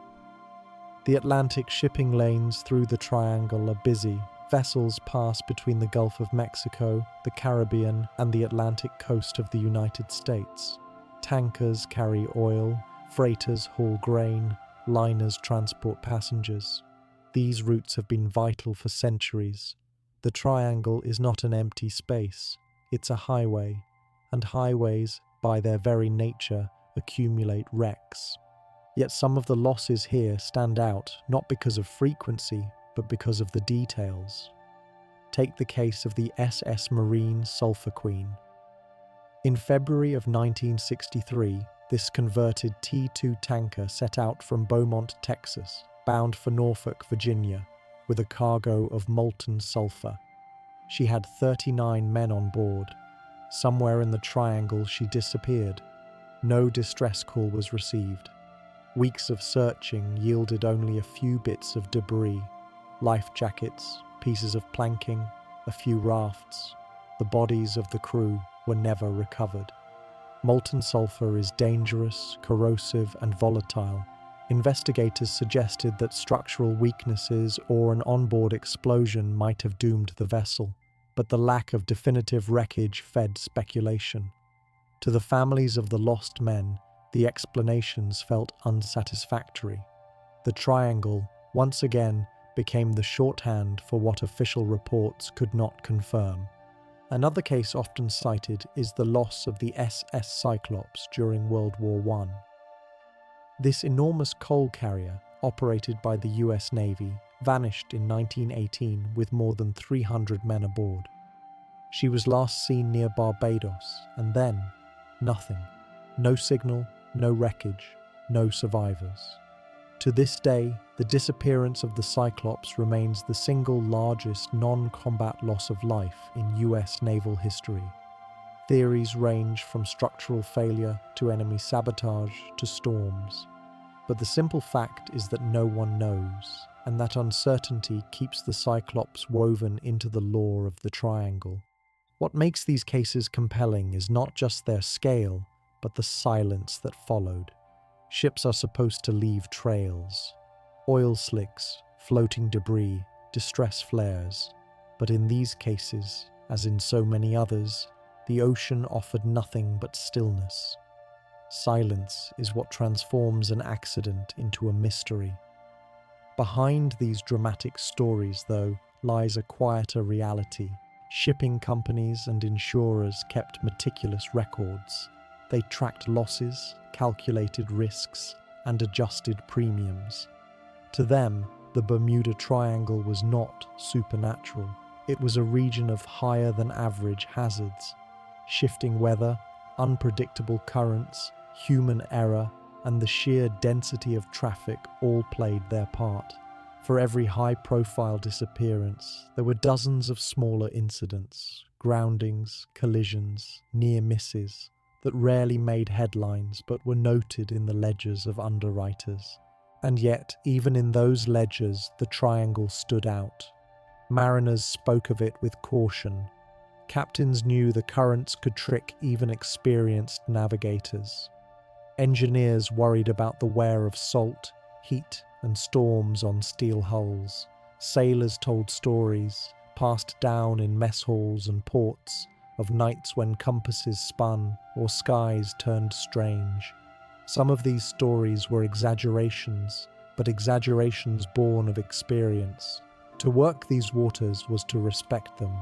[SPEAKER 1] The Atlantic shipping lanes through the triangle are busy. Vessels pass between the Gulf of Mexico, the Caribbean, and the Atlantic coast of the United States. Tankers carry oil, freighters haul grain, liners transport passengers. These routes have been vital for centuries. The triangle is not an empty space, it's a highway, and highways, by their very nature, accumulate wrecks. Yet some of the losses here stand out not because of frequency, but because of the details. Take the case of the SS Marine Sulphur Queen. In February of 1963, this converted T2 tanker set out from Beaumont, Texas, bound for Norfolk, Virginia, with a cargo of molten sulfur. She had 39 men on board. Somewhere in the triangle she disappeared. No distress call was received. Weeks of searching yielded only a few bits of debris. Life jackets, pieces of planking, a few rafts. The bodies of the crew were never recovered. Molten sulfur is dangerous, corrosive, and volatile. Investigators suggested that structural weaknesses or an onboard explosion might have doomed the vessel, but the lack of definitive wreckage fed speculation. To the families of the lost men, the explanations felt unsatisfactory. The triangle, once again, became the shorthand for what official reports could not confirm. Another case often cited is the loss of the SS Cyclops during World War I. This enormous coal carrier, operated by the US Navy, vanished in 1918 with more than 300 men aboard. She was last seen near Barbados, and then, nothing. No signal, no wreckage, no survivors. To this day, the disappearance of the Cyclops remains the single largest non-combat loss of life in US naval history. Theories range from structural failure to enemy sabotage to storms. But the simple fact is that no one knows, and that uncertainty keeps the Cyclops woven into the lore of the triangle. What makes these cases compelling is not just their scale, but the silence that followed. Ships are supposed to leave trails. Oil slicks, floating debris, distress flares. But in these cases, as in so many others, the ocean offered nothing but stillness. Silence is what transforms an accident into a mystery. Behind these dramatic stories, though, lies a quieter reality. Shipping companies and insurers kept meticulous records. They tracked losses, calculated risks, and adjusted premiums. To them, the Bermuda Triangle was not supernatural. It was a region of higher than average hazards. Shifting weather, unpredictable currents, human error, and the sheer density of traffic all played their part. For every high-profile disappearance, there were dozens of smaller incidents, groundings, collisions, near misses, that rarely made headlines but were noted in the ledgers of underwriters. And yet, even in those ledgers, the triangle stood out. Mariners spoke of it with caution. Captains knew the currents could trick even experienced navigators. Engineers worried about the wear of salt, heat, and storms on steel hulls. Sailors told stories, passed down in mess halls and ports, of nights when compasses spun or skies turned strange. Some of these stories were exaggerations, but exaggerations born of experience. To work these waters was to respect them.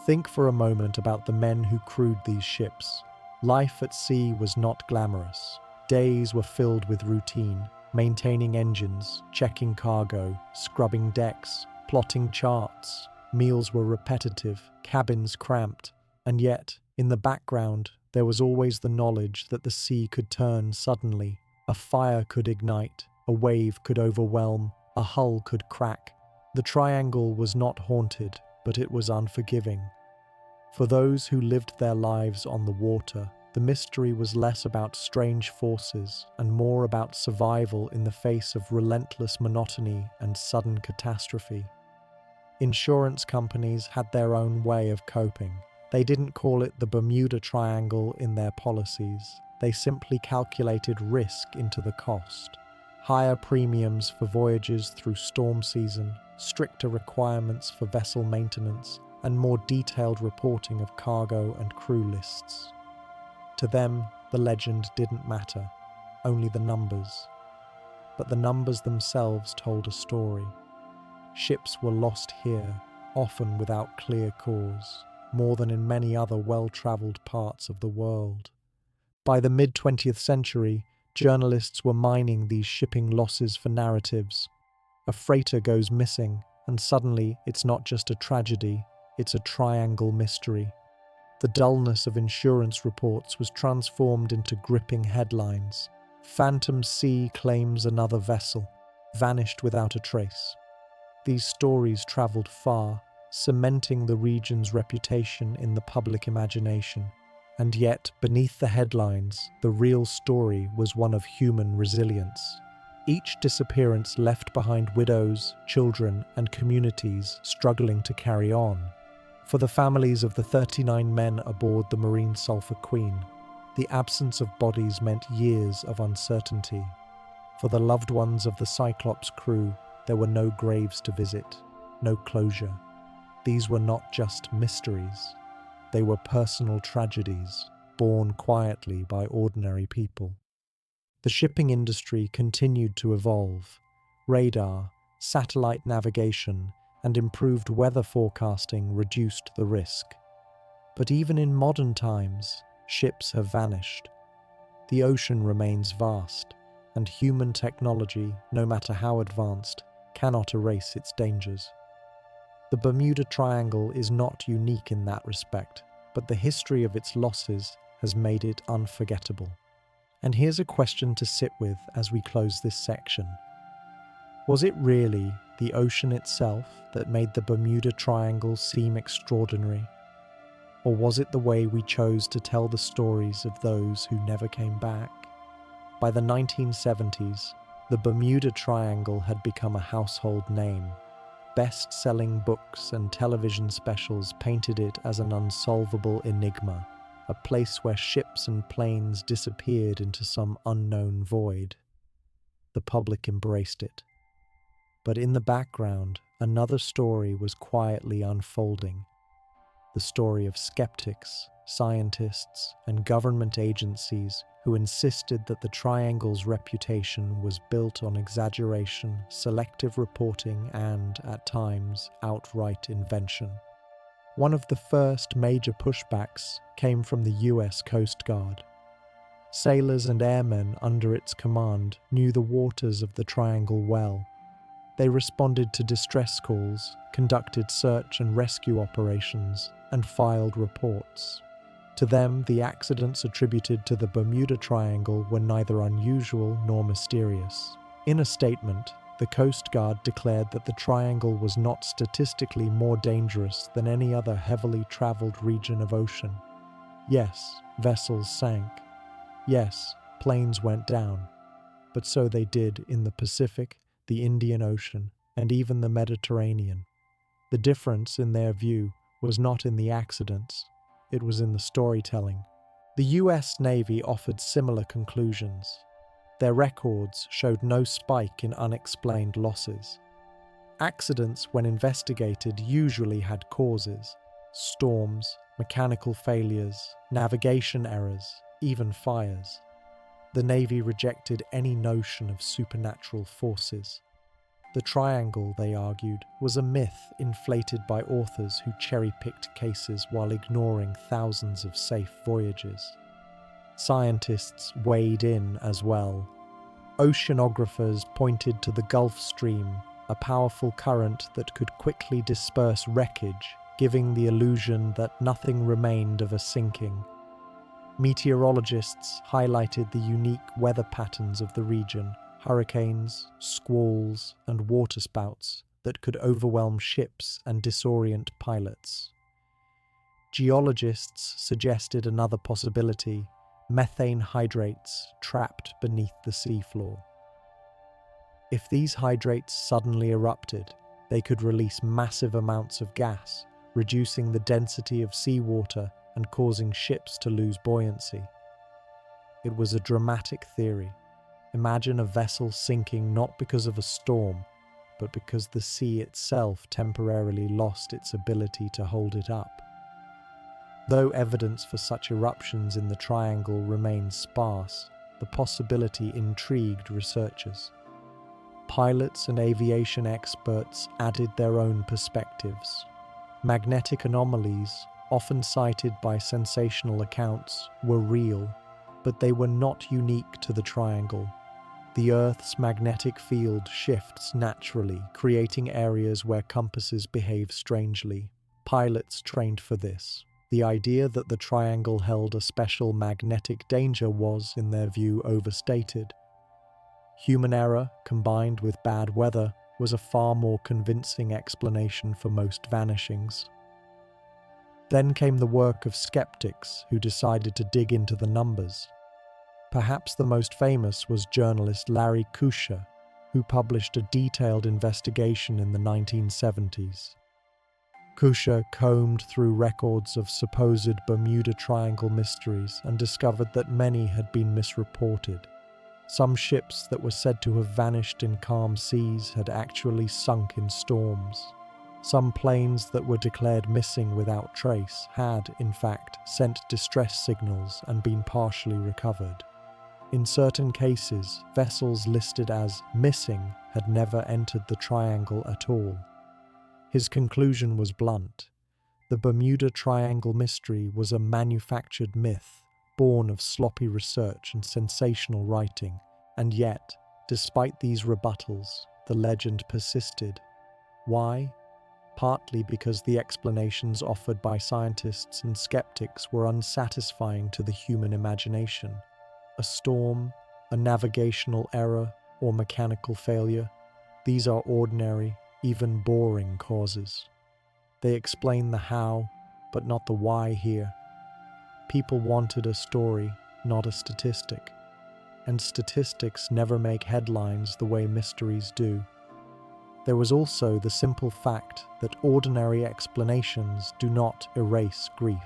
[SPEAKER 1] Think for a moment about the men who crewed these ships. Life at sea was not glamorous. Days were filled with routine, maintaining engines, checking cargo, scrubbing decks, plotting charts. Meals were repetitive, cabins cramped, and yet, in the background, there was always the knowledge that the sea could turn suddenly, a fire could ignite, a wave could overwhelm, a hull could crack. The triangle was not haunted, but it was unforgiving. For those who lived their lives on the water, the mystery was less about strange forces and more about survival in the face of relentless monotony and sudden catastrophe. Insurance companies had their own way of coping. They didn't call it the Bermuda Triangle in their policies. They simply calculated risk into the cost. Higher premiums for voyages through storm season, stricter requirements for vessel maintenance, and more detailed reporting of cargo and crew lists. To them, the legend didn't matter, only the numbers. But the numbers themselves told a story. Ships were lost here, often without clear cause, more than in many other well-travelled parts of the world. By the mid-20th century, journalists were mining these shipping losses for narratives. A freighter goes missing, and suddenly it's not just a tragedy, it's a triangle mystery. The dullness of insurance reports was transformed into gripping headlines. Phantom Sea claims another vessel, vanished without a trace. These stories travelled far, cementing the region's reputation in the public imagination. And yet, beneath the headlines, the real story was one of human resilience. Each disappearance left behind widows, children, and communities struggling to carry on. For the families of the 39 men aboard the Marine Sulphur Queen, the absence of bodies meant years of uncertainty. For the loved ones of the Cyclops crew, there were no graves to visit, no closure. These were not just mysteries. They were personal tragedies, born quietly by ordinary people. The shipping industry continued to evolve. Radar, satellite navigation, and improved weather forecasting reduced the risk. But even in modern times, ships have vanished. The ocean remains vast, and human technology, no matter how advanced, cannot erase its dangers. The Bermuda Triangle is not unique in that respect, but the history of its losses has made it unforgettable. And here's a question to sit with as we close this section. Was it really the ocean itself that made the Bermuda Triangle seem extraordinary? Or was it the way we chose to tell the stories of those who never came back? By the 1970s, the Bermuda Triangle had become a household name. Best-selling books and television specials painted it as an unsolvable enigma, a place where ships and planes disappeared into some unknown void. The public embraced it. But in the background, another story was quietly unfolding. The story of skeptics, scientists, and government agencies who insisted that the Triangle's reputation was built on exaggeration, selective reporting, and, at times, outright invention. One of the first major pushbacks came from the US Coast Guard. Sailors and airmen under its command knew the waters of the Triangle well. They responded to distress calls, conducted search and rescue operations, and filed reports. To them, the accidents attributed to the Bermuda Triangle were neither unusual nor mysterious. In a statement, the Coast Guard declared that the Triangle was not statistically more dangerous than any other heavily traveled region of ocean. Yes, vessels sank. Yes, planes went down. But so they did in the Pacific, the Indian Ocean, and even the Mediterranean. The difference, in their view, was not in the accidents. It was in the storytelling. The US Navy offered similar conclusions. Their records showed no spike in unexplained losses. Accidents, when investigated, usually had causes: storms, mechanical failures, navigation errors, even fires. The Navy rejected any notion of supernatural forces. The triangle, they argued, was a myth inflated by authors who cherry-picked cases while ignoring thousands of safe voyages. Scientists weighed in as well. Oceanographers pointed to the Gulf Stream, a powerful current that could quickly disperse wreckage, giving the illusion that nothing remained of a sinking. Meteorologists highlighted the unique weather patterns of the region: hurricanes, squalls, and waterspouts that could overwhelm ships and disorient pilots. Geologists suggested another possibility: methane hydrates trapped beneath the seafloor. If these hydrates suddenly erupted, they could release massive amounts of gas, reducing the density of seawater and causing ships to lose buoyancy. It was a dramatic theory. Imagine a vessel sinking not because of a storm, but because the sea itself temporarily lost its ability to hold it up. Though evidence for such eruptions in the triangle remains sparse, the possibility intrigued researchers. Pilots and aviation experts added their own perspectives. Magnetic anomalies, often cited by sensational accounts, were real, but they were not unique to the triangle. The Earth's magnetic field shifts naturally, creating areas where compasses behave strangely. Pilots trained for this. The idea that the triangle held a special magnetic danger was, in their view, overstated. Human error, combined with bad weather, was a far more convincing explanation for most vanishings. Then came the work of skeptics who decided to dig into the numbers. Perhaps the most famous was journalist Larry Kuscher, who published a detailed investigation in the 1970s. Kuscher combed through records of supposed Bermuda Triangle mysteries and discovered that many had been misreported. Some ships that were said to have vanished in calm seas had actually sunk in storms. Some planes that were declared missing without trace had, in fact, sent distress signals and been partially recovered. In certain cases, vessels listed as missing had never entered the triangle at all. His conclusion was blunt. The Bermuda Triangle mystery was a manufactured myth, born of sloppy research and sensational writing, and yet, despite these rebuttals, the legend persisted. Why? Partly because the explanations offered by scientists and skeptics were unsatisfying to the human imagination. A storm, a navigational error, or mechanical failure, these are ordinary, even boring causes. They explain the how, but not the why here. People wanted a story, not a statistic. And statistics never make headlines the way mysteries do. There was also the simple fact that ordinary explanations do not erase grief.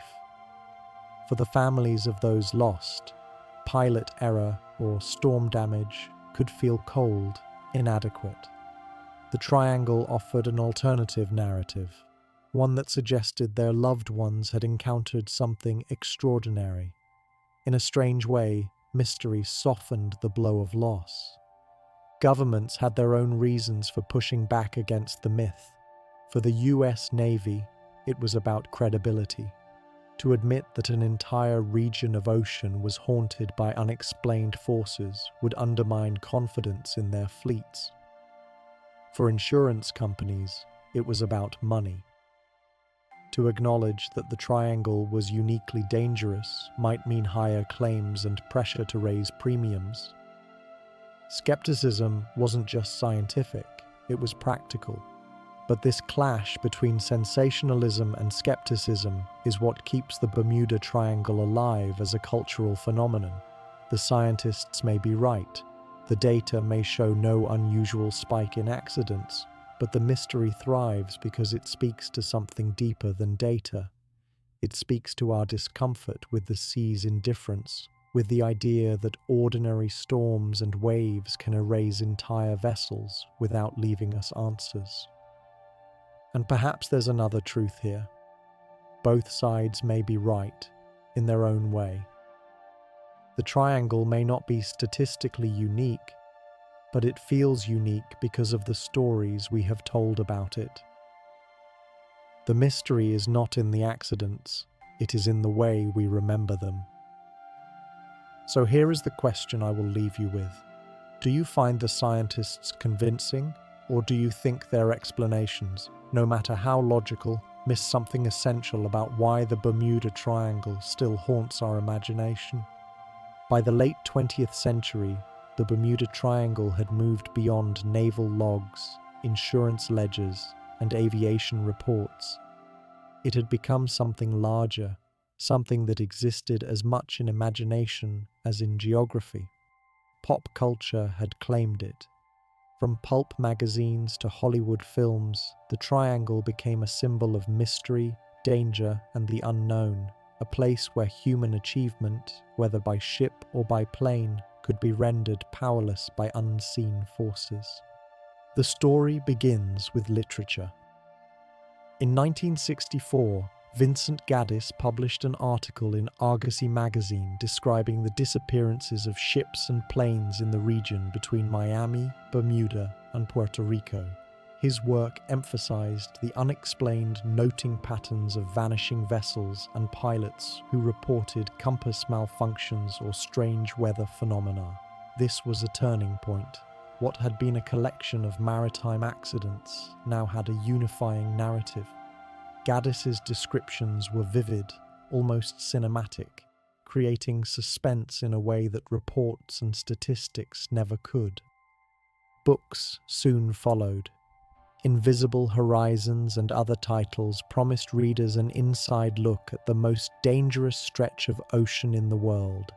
[SPEAKER 1] For the families of those lost, pilot error or storm damage could feel cold, inadequate. The triangle offered an alternative narrative, one that suggested their loved ones had encountered something extraordinary. In a strange way, mystery softened the blow of loss. Governments had their own reasons for pushing back against the myth. For the US Navy, it was about credibility. To admit that an entire region of ocean was haunted by unexplained forces would undermine confidence in their fleets. For insurance companies, it was about money. To acknowledge that the triangle was uniquely dangerous might mean higher claims and pressure to raise premiums. Skepticism wasn't just scientific, it was practical. But this clash between sensationalism and skepticism is what keeps the Bermuda Triangle alive as a cultural phenomenon. The scientists may be right, the data may show no unusual spike in accidents, but the mystery thrives because it speaks to something deeper than data. It speaks to our discomfort with the sea's indifference, with the idea that ordinary storms and waves can erase entire vessels without leaving us answers. And perhaps there's another truth here. Both sides may be right, in their own way. The triangle may not be statistically unique, but it feels unique because of the stories we have told about it. The mystery is not in the accidents, it is in the way we remember them. So here is the question I will leave you with. Do you find the scientists convincing, or do you think their explanations, no matter how logical, miss something essential about why the Bermuda Triangle still haunts our imagination? By the late 20th century, the Bermuda Triangle had moved beyond naval logs, insurance ledgers, and aviation reports. It had become something larger, something that existed as much in imagination as in geography. Pop culture had claimed it. From pulp magazines to Hollywood films, the triangle became a symbol of mystery, danger, and the unknown, a place where human achievement, whether by ship or by plane, could be rendered powerless by unseen forces. The story begins with literature. In 1964, Vincent Gaddis published an article in Argosy magazine describing the disappearances of ships and planes in the region between Miami, Bermuda, and Puerto Rico. His work emphasized the unexplained noting patterns of vanishing vessels and pilots who reported compass malfunctions or strange weather phenomena. This was a turning point. What had been a collection of maritime accidents now had a unifying narrative. Gaddis's descriptions were vivid, almost cinematic, creating suspense in a way that reports and statistics never could. Books soon followed. Invisible Horizons and other titles promised readers an inside look at the most dangerous stretch of ocean in the world.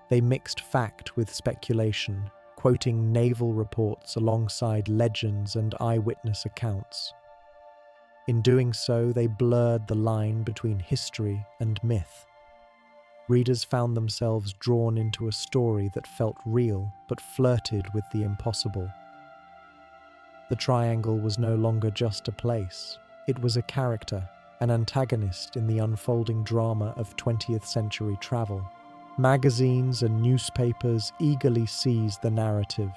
[SPEAKER 1] They mixed fact with speculation, quoting naval reports alongside legends and eyewitness accounts. In doing so, they blurred the line between history and myth. Readers found themselves drawn into a story that felt real but flirted with the impossible. The triangle was no longer just a place. It was a character, an antagonist in the unfolding drama of 20th century travel. Magazines and newspapers eagerly seized the narrative.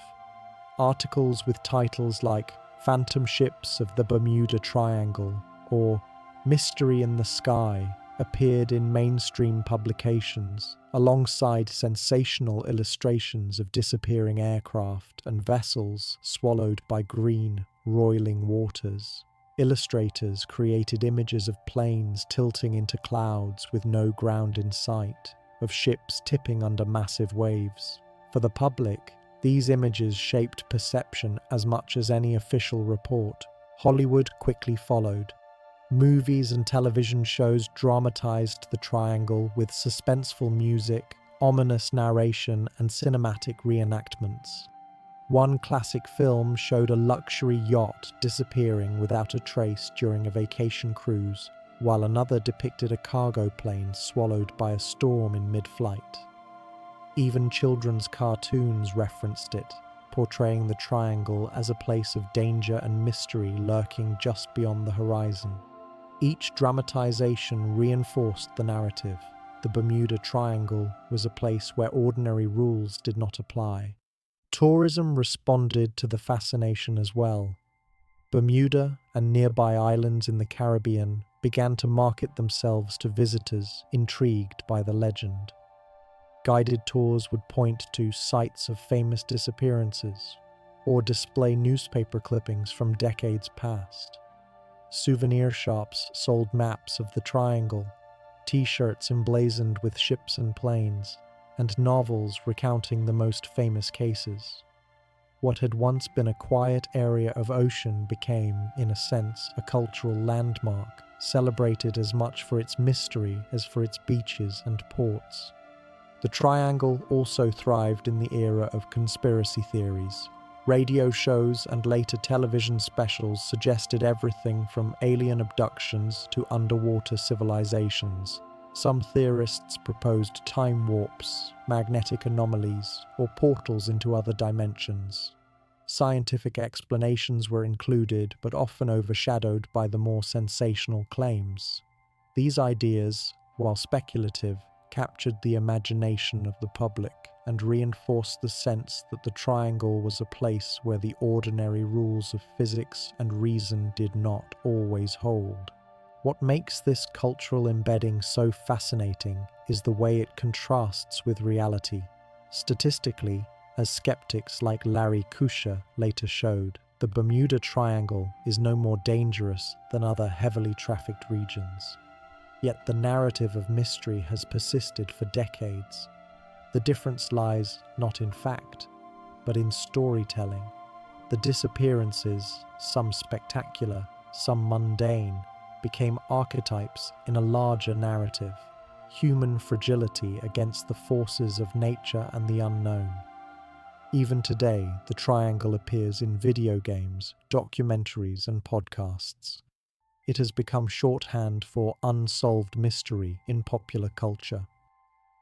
[SPEAKER 1] Articles with titles like Phantom Ships of the Bermuda Triangle or Mystery in the Sky appeared in mainstream publications, alongside sensational illustrations of disappearing aircraft and vessels swallowed by green, roiling waters. Illustrators created images of planes tilting into clouds with no ground in sight, of ships tipping under massive waves. For the public, these images shaped perception as much as any official report. Hollywood quickly followed. Movies and television shows dramatized the triangle with suspenseful music, ominous narration, and cinematic reenactments. One classic film showed a luxury yacht disappearing without a trace during a vacation cruise, while another depicted a cargo plane swallowed by a storm in mid-flight. Even children's cartoons referenced it, portraying the triangle as a place of danger and mystery lurking just beyond the horizon. Each dramatization reinforced the narrative. The Bermuda Triangle was a place where ordinary rules did not apply. Tourism responded to the fascination as well. Bermuda and nearby islands in the Caribbean began to market themselves to visitors intrigued by the legend. Guided tours would point to sites of famous disappearances or display newspaper clippings from decades past. Souvenir shops sold maps of the triangle, t-shirts emblazoned with ships and planes, and novels recounting the most famous cases. What had once been a quiet area of ocean became, in a sense, a cultural landmark, celebrated as much for its mystery as for its beaches and ports. The triangle also thrived in the era of conspiracy theories. Radio shows and later television specials suggested everything from alien abductions to underwater civilizations. Some theorists proposed time warps, magnetic anomalies, or portals into other dimensions. Scientific explanations were included, but often overshadowed by the more sensational claims. These ideas, while speculative, captured the imagination of the public and reinforced the sense that the triangle was a place where the ordinary rules of physics and reason did not always hold. What makes this cultural embedding so fascinating is the way it contrasts with reality. Statistically, as skeptics like Larry Kuscher later showed, the Bermuda Triangle is no more dangerous than other heavily trafficked regions. Yet the narrative of mystery has persisted for decades. The difference lies not in fact, but in storytelling. The disappearances, some spectacular, some mundane, became archetypes in a larger narrative. Human fragility against the forces of nature and the unknown. Even today, the triangle appears in video games, documentaries, and podcasts. It has become shorthand for unsolved mystery in popular culture.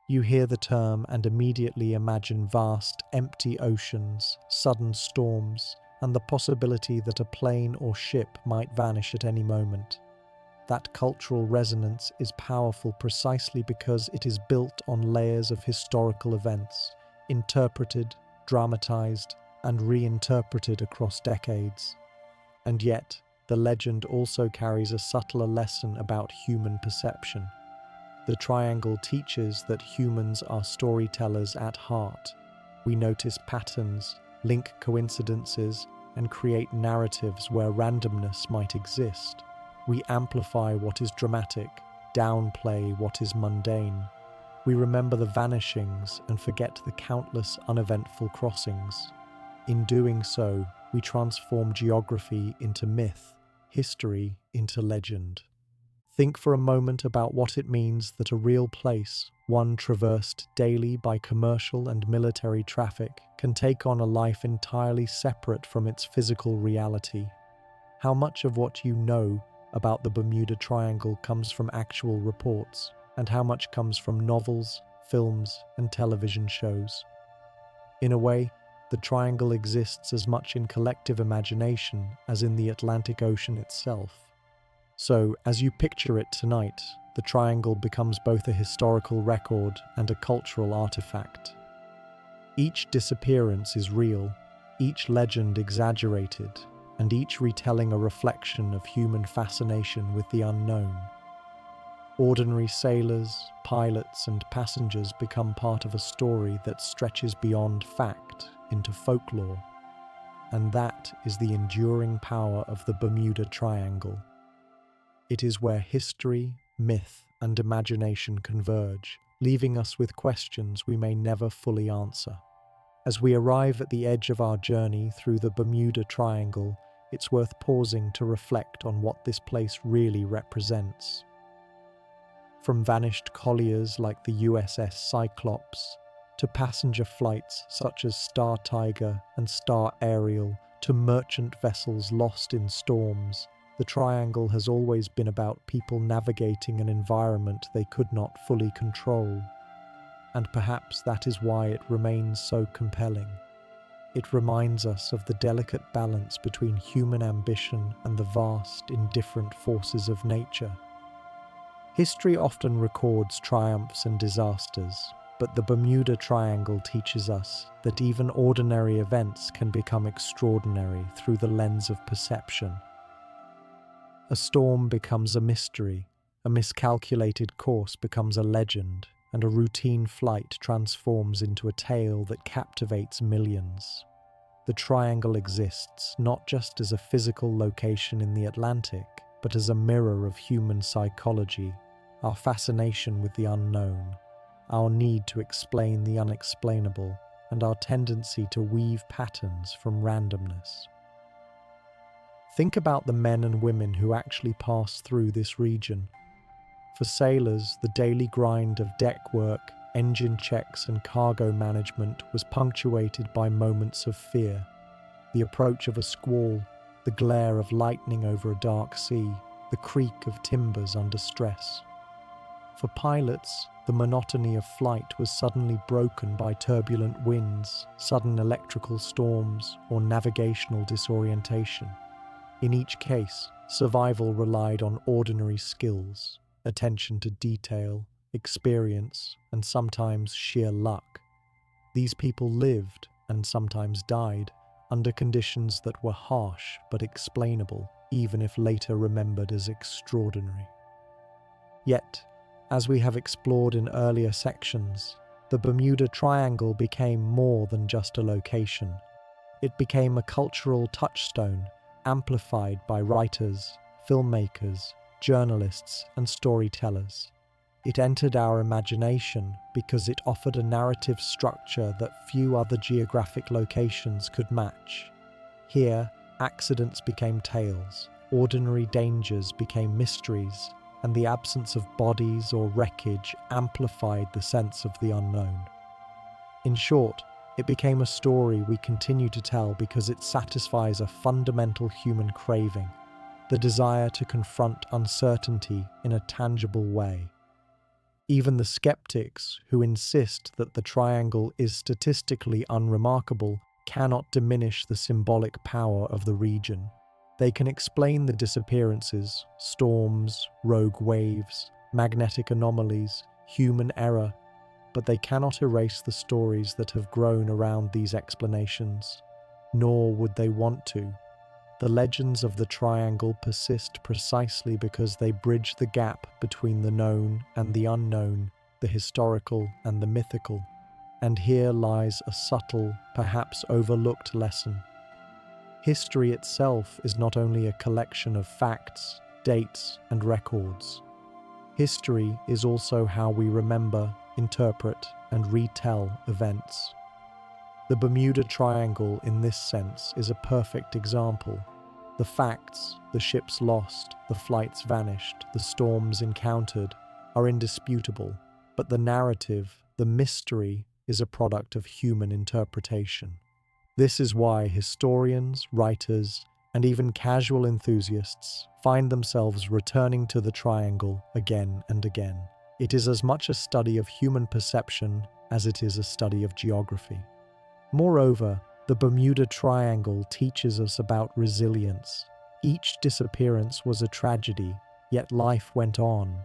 [SPEAKER 1] You hear the term and immediately imagine vast, empty oceans, sudden storms, and the possibility that a plane or ship might vanish at any moment. That cultural resonance is powerful precisely because it is built on layers of historical events, interpreted, dramatized, and reinterpreted across decades. And yet, the legend also carries a subtler lesson about human perception. The triangle teaches that humans are storytellers at heart. We notice patterns, link coincidences, and create narratives where randomness might exist. We amplify what is dramatic, downplay what is mundane. We remember the vanishings and forget the countless uneventful crossings. In doing so, we transform geography into myth, history into legend. Think for a moment about what it means that a real place, one traversed daily by commercial and military traffic, can take on a life entirely separate from its physical reality. How much of what you know about the Bermuda Triangle comes from actual reports, and how much comes from novels, films, and television shows? In a way, the triangle exists as much in collective imagination as in the Atlantic Ocean itself. So, as you picture it tonight, the triangle becomes both a historical record and a cultural artifact. Each disappearance is real, each legend exaggerated, and each retelling a reflection of human fascination with the unknown. Ordinary sailors, pilots, and passengers become part of a story that stretches beyond fact into folklore. And that is the enduring power of the Bermuda Triangle. It is where history, myth, and imagination converge, leaving us with questions we may never fully answer. As we arrive at the edge of our journey through the Bermuda Triangle, it's worth pausing to reflect on what this place really represents. From vanished colliers like the USS Cyclops, to passenger flights such as Star Tiger and Star Ariel, to merchant vessels lost in storms, the Triangle has always been about people navigating an environment they could not fully control. And perhaps that is why it remains so compelling. It reminds us of the delicate balance between human ambition and the vast, indifferent forces of nature. History often records triumphs and disasters, but the Bermuda Triangle teaches us that even ordinary events can become extraordinary through the lens of perception. A storm becomes a mystery, a miscalculated course becomes a legend, and a routine flight transforms into a tale that captivates millions. The triangle exists not just as a physical location in the Atlantic, but as a mirror of human psychology, our fascination with the unknown, our need to explain the unexplainable, and our tendency to weave patterns from randomness. Think about the men and women who actually pass through this region. For sailors, the daily grind of deck work, engine checks, and cargo management was punctuated by moments of fear. The approach of a squall, the glare of lightning over a dark sea, the creak of timbers under stress. For pilots, the monotony of flight was suddenly broken by turbulent winds, sudden electrical storms, or navigational disorientation. In each case, survival relied on ordinary skills, attention to detail, experience, and sometimes sheer luck. These people lived, and sometimes died, under conditions that were harsh but explainable, even if later remembered as extraordinary. Yet, as we have explored in earlier sections, the Bermuda Triangle became more than just a location. It became a cultural touchstone, amplified by writers, filmmakers, journalists, and storytellers. It entered our imagination because it offered a narrative structure that few other geographic locations could match. Here, accidents became tales, ordinary dangers became mysteries, and the absence of bodies or wreckage amplified the sense of the unknown. In short, it became a story we continue to tell because it satisfies a fundamental human craving, the desire to confront uncertainty in a tangible way. Even the skeptics, who insist that the triangle is statistically unremarkable, cannot diminish the symbolic power of the region. They can explain the disappearances, storms, rogue waves, magnetic anomalies, human error, but they cannot erase the stories that have grown around these explanations, nor would they want to. The legends of the triangle persist precisely because they bridge the gap between the known and the unknown, the historical and the mythical. And here lies a subtle, perhaps overlooked lesson. History itself is not only a collection of facts, dates, and records. History is also how we remember, interpret, and retell events. The Bermuda Triangle, in this sense, is a perfect example. The facts, the ships lost, the flights vanished, the storms encountered, are indisputable, but the narrative, the mystery, is a product of human interpretation. This is why historians, writers, and even casual enthusiasts find themselves returning to the triangle again and again. It is as much a study of human perception as it is a study of geography. Moreover, the Bermuda Triangle teaches us about resilience. Each disappearance was a tragedy, yet life went on.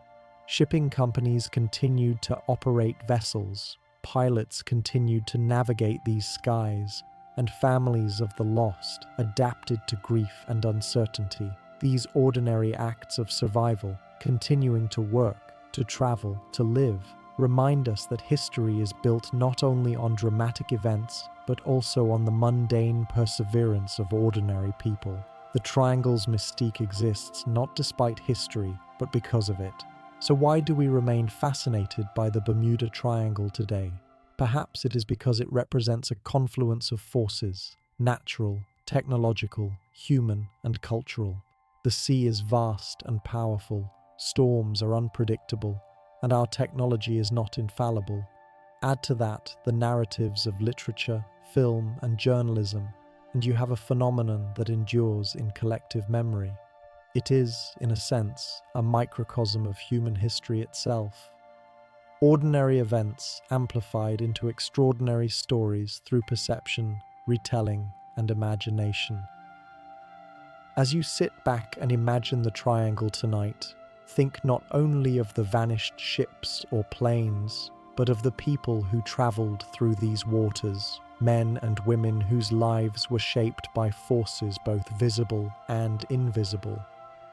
[SPEAKER 1] Shipping companies continued to operate vessels, pilots continued to navigate these skies, and families of the lost adapted to grief and uncertainty. These ordinary acts of survival, continuing to work, to travel, to live, remind us that history is built not only on dramatic events, but also on the mundane perseverance of ordinary people. The triangle's mystique exists not despite history, but because of it. So why do we remain fascinated by the Bermuda Triangle today? Perhaps it is because it represents a confluence of forces, natural, technological, human, and cultural. The sea is vast and powerful, storms are unpredictable, and our technology is not infallible. Add to that the narratives of literature, film, and journalism, and you have a phenomenon that endures in collective memory. It is, in a sense, a microcosm of human history itself. Ordinary events amplified into extraordinary stories through perception, retelling, and imagination. As you sit back and imagine the triangle tonight, think not only of the vanished ships or planes, but of the people who traveled through these waters, men and women whose lives were shaped by forces both visible and invisible.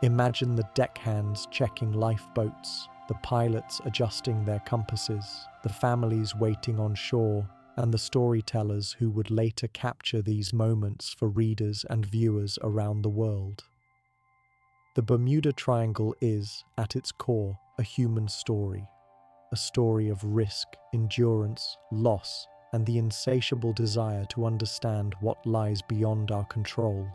[SPEAKER 1] Imagine the deckhands checking lifeboats, the pilots adjusting their compasses, the families waiting on shore, and the storytellers who would later capture these moments for readers and viewers around the world. The Bermuda Triangle is, at its core, a human story. A story of risk, endurance, loss, and the insatiable desire to understand what lies beyond our control.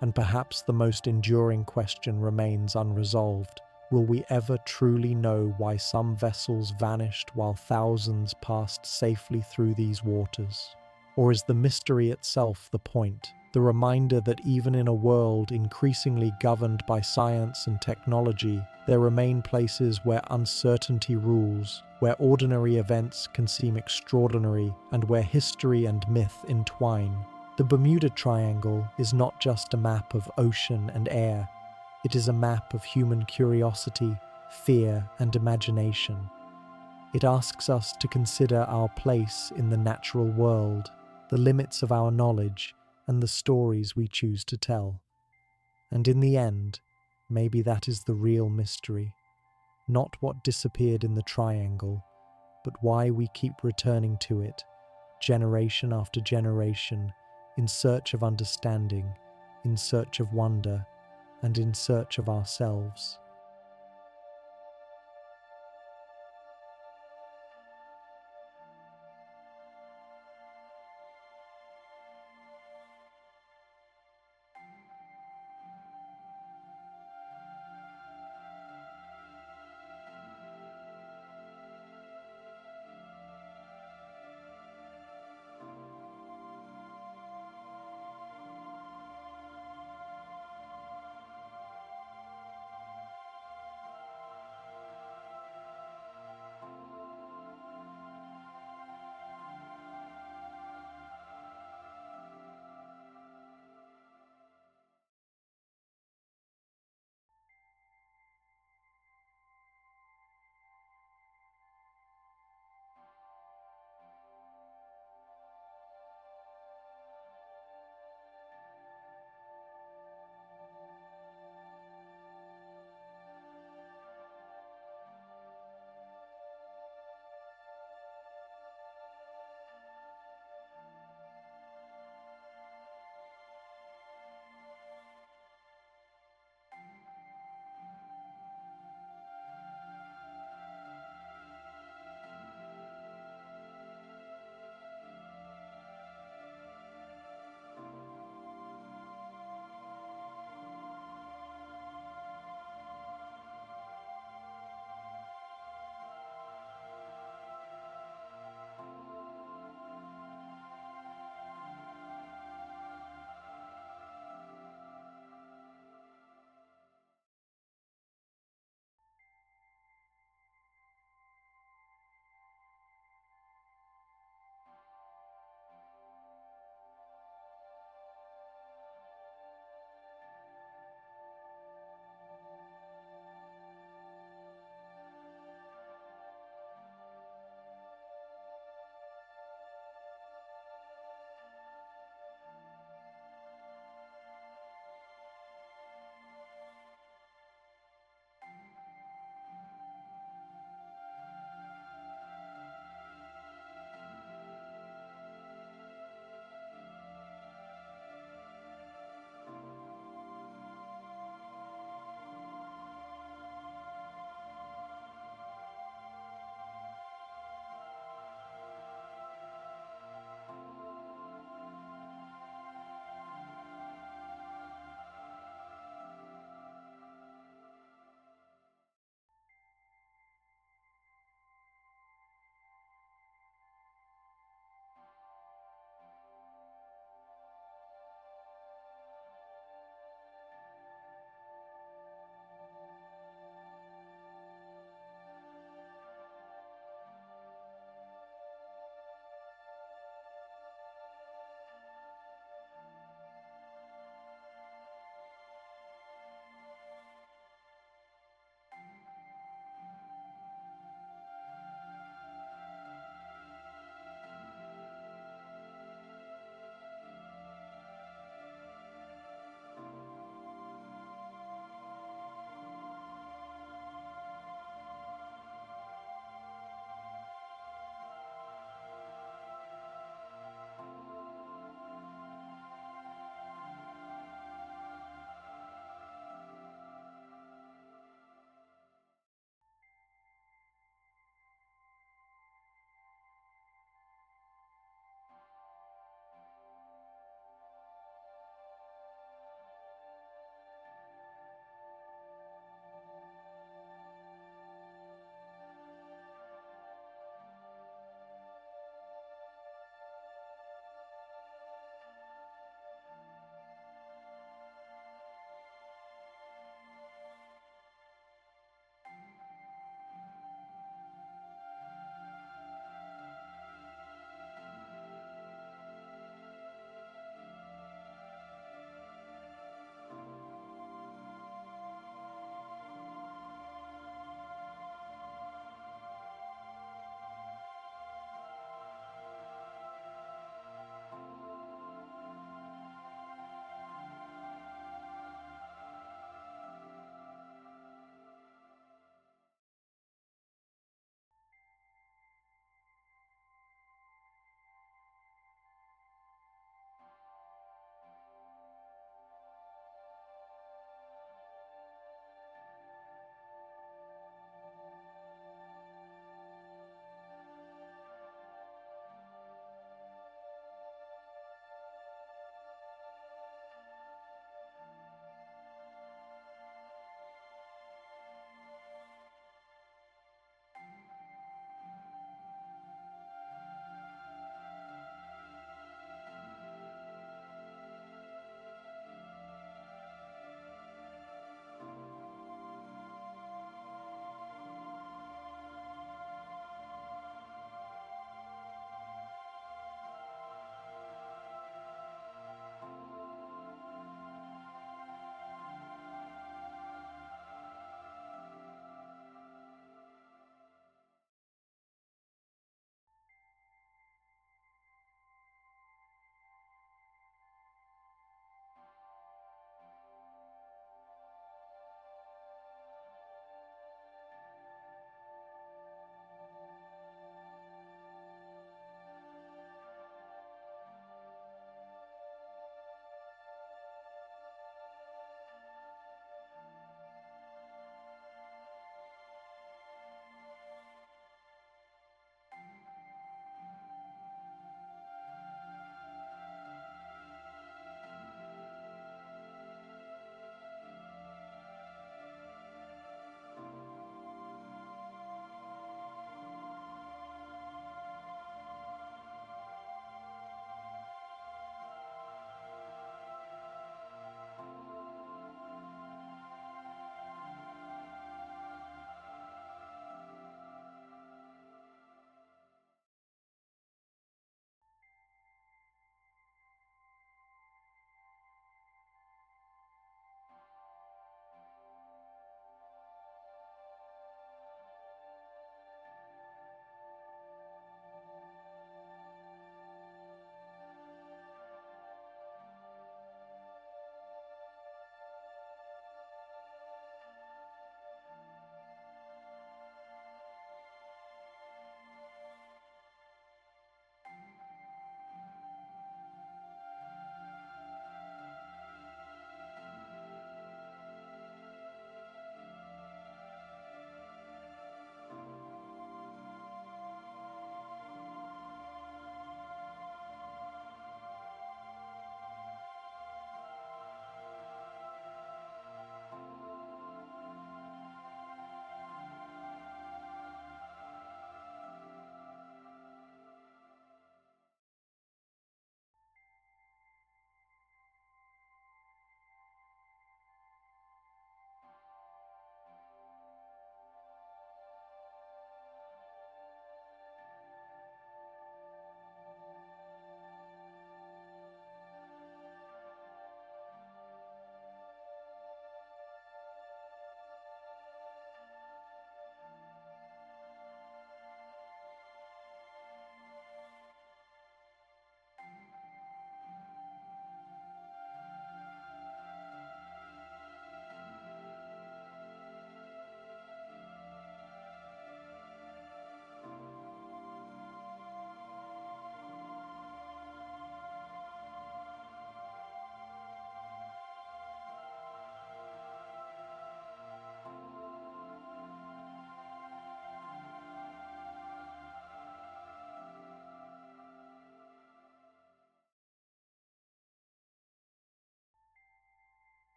[SPEAKER 1] And perhaps the most enduring question remains unresolved. Will we ever truly know why some vessels vanished while thousands passed safely through these waters? Or is the mystery itself the point, The reminder that even in a world increasingly governed by science and technology, there remain places where uncertainty rules, where ordinary events can seem extraordinary, and where history and myth entwine. The Bermuda Triangle is not just a map of ocean and air. It is a map of human curiosity, fear, and imagination. It asks us to consider our place in the natural world, the limits of our knowledge, and the stories we choose to tell. And in the end, maybe that is the real mystery. Not what disappeared in the triangle, but why we keep returning to it, generation after generation, in search of understanding, in search of wonder, and in search of ourselves.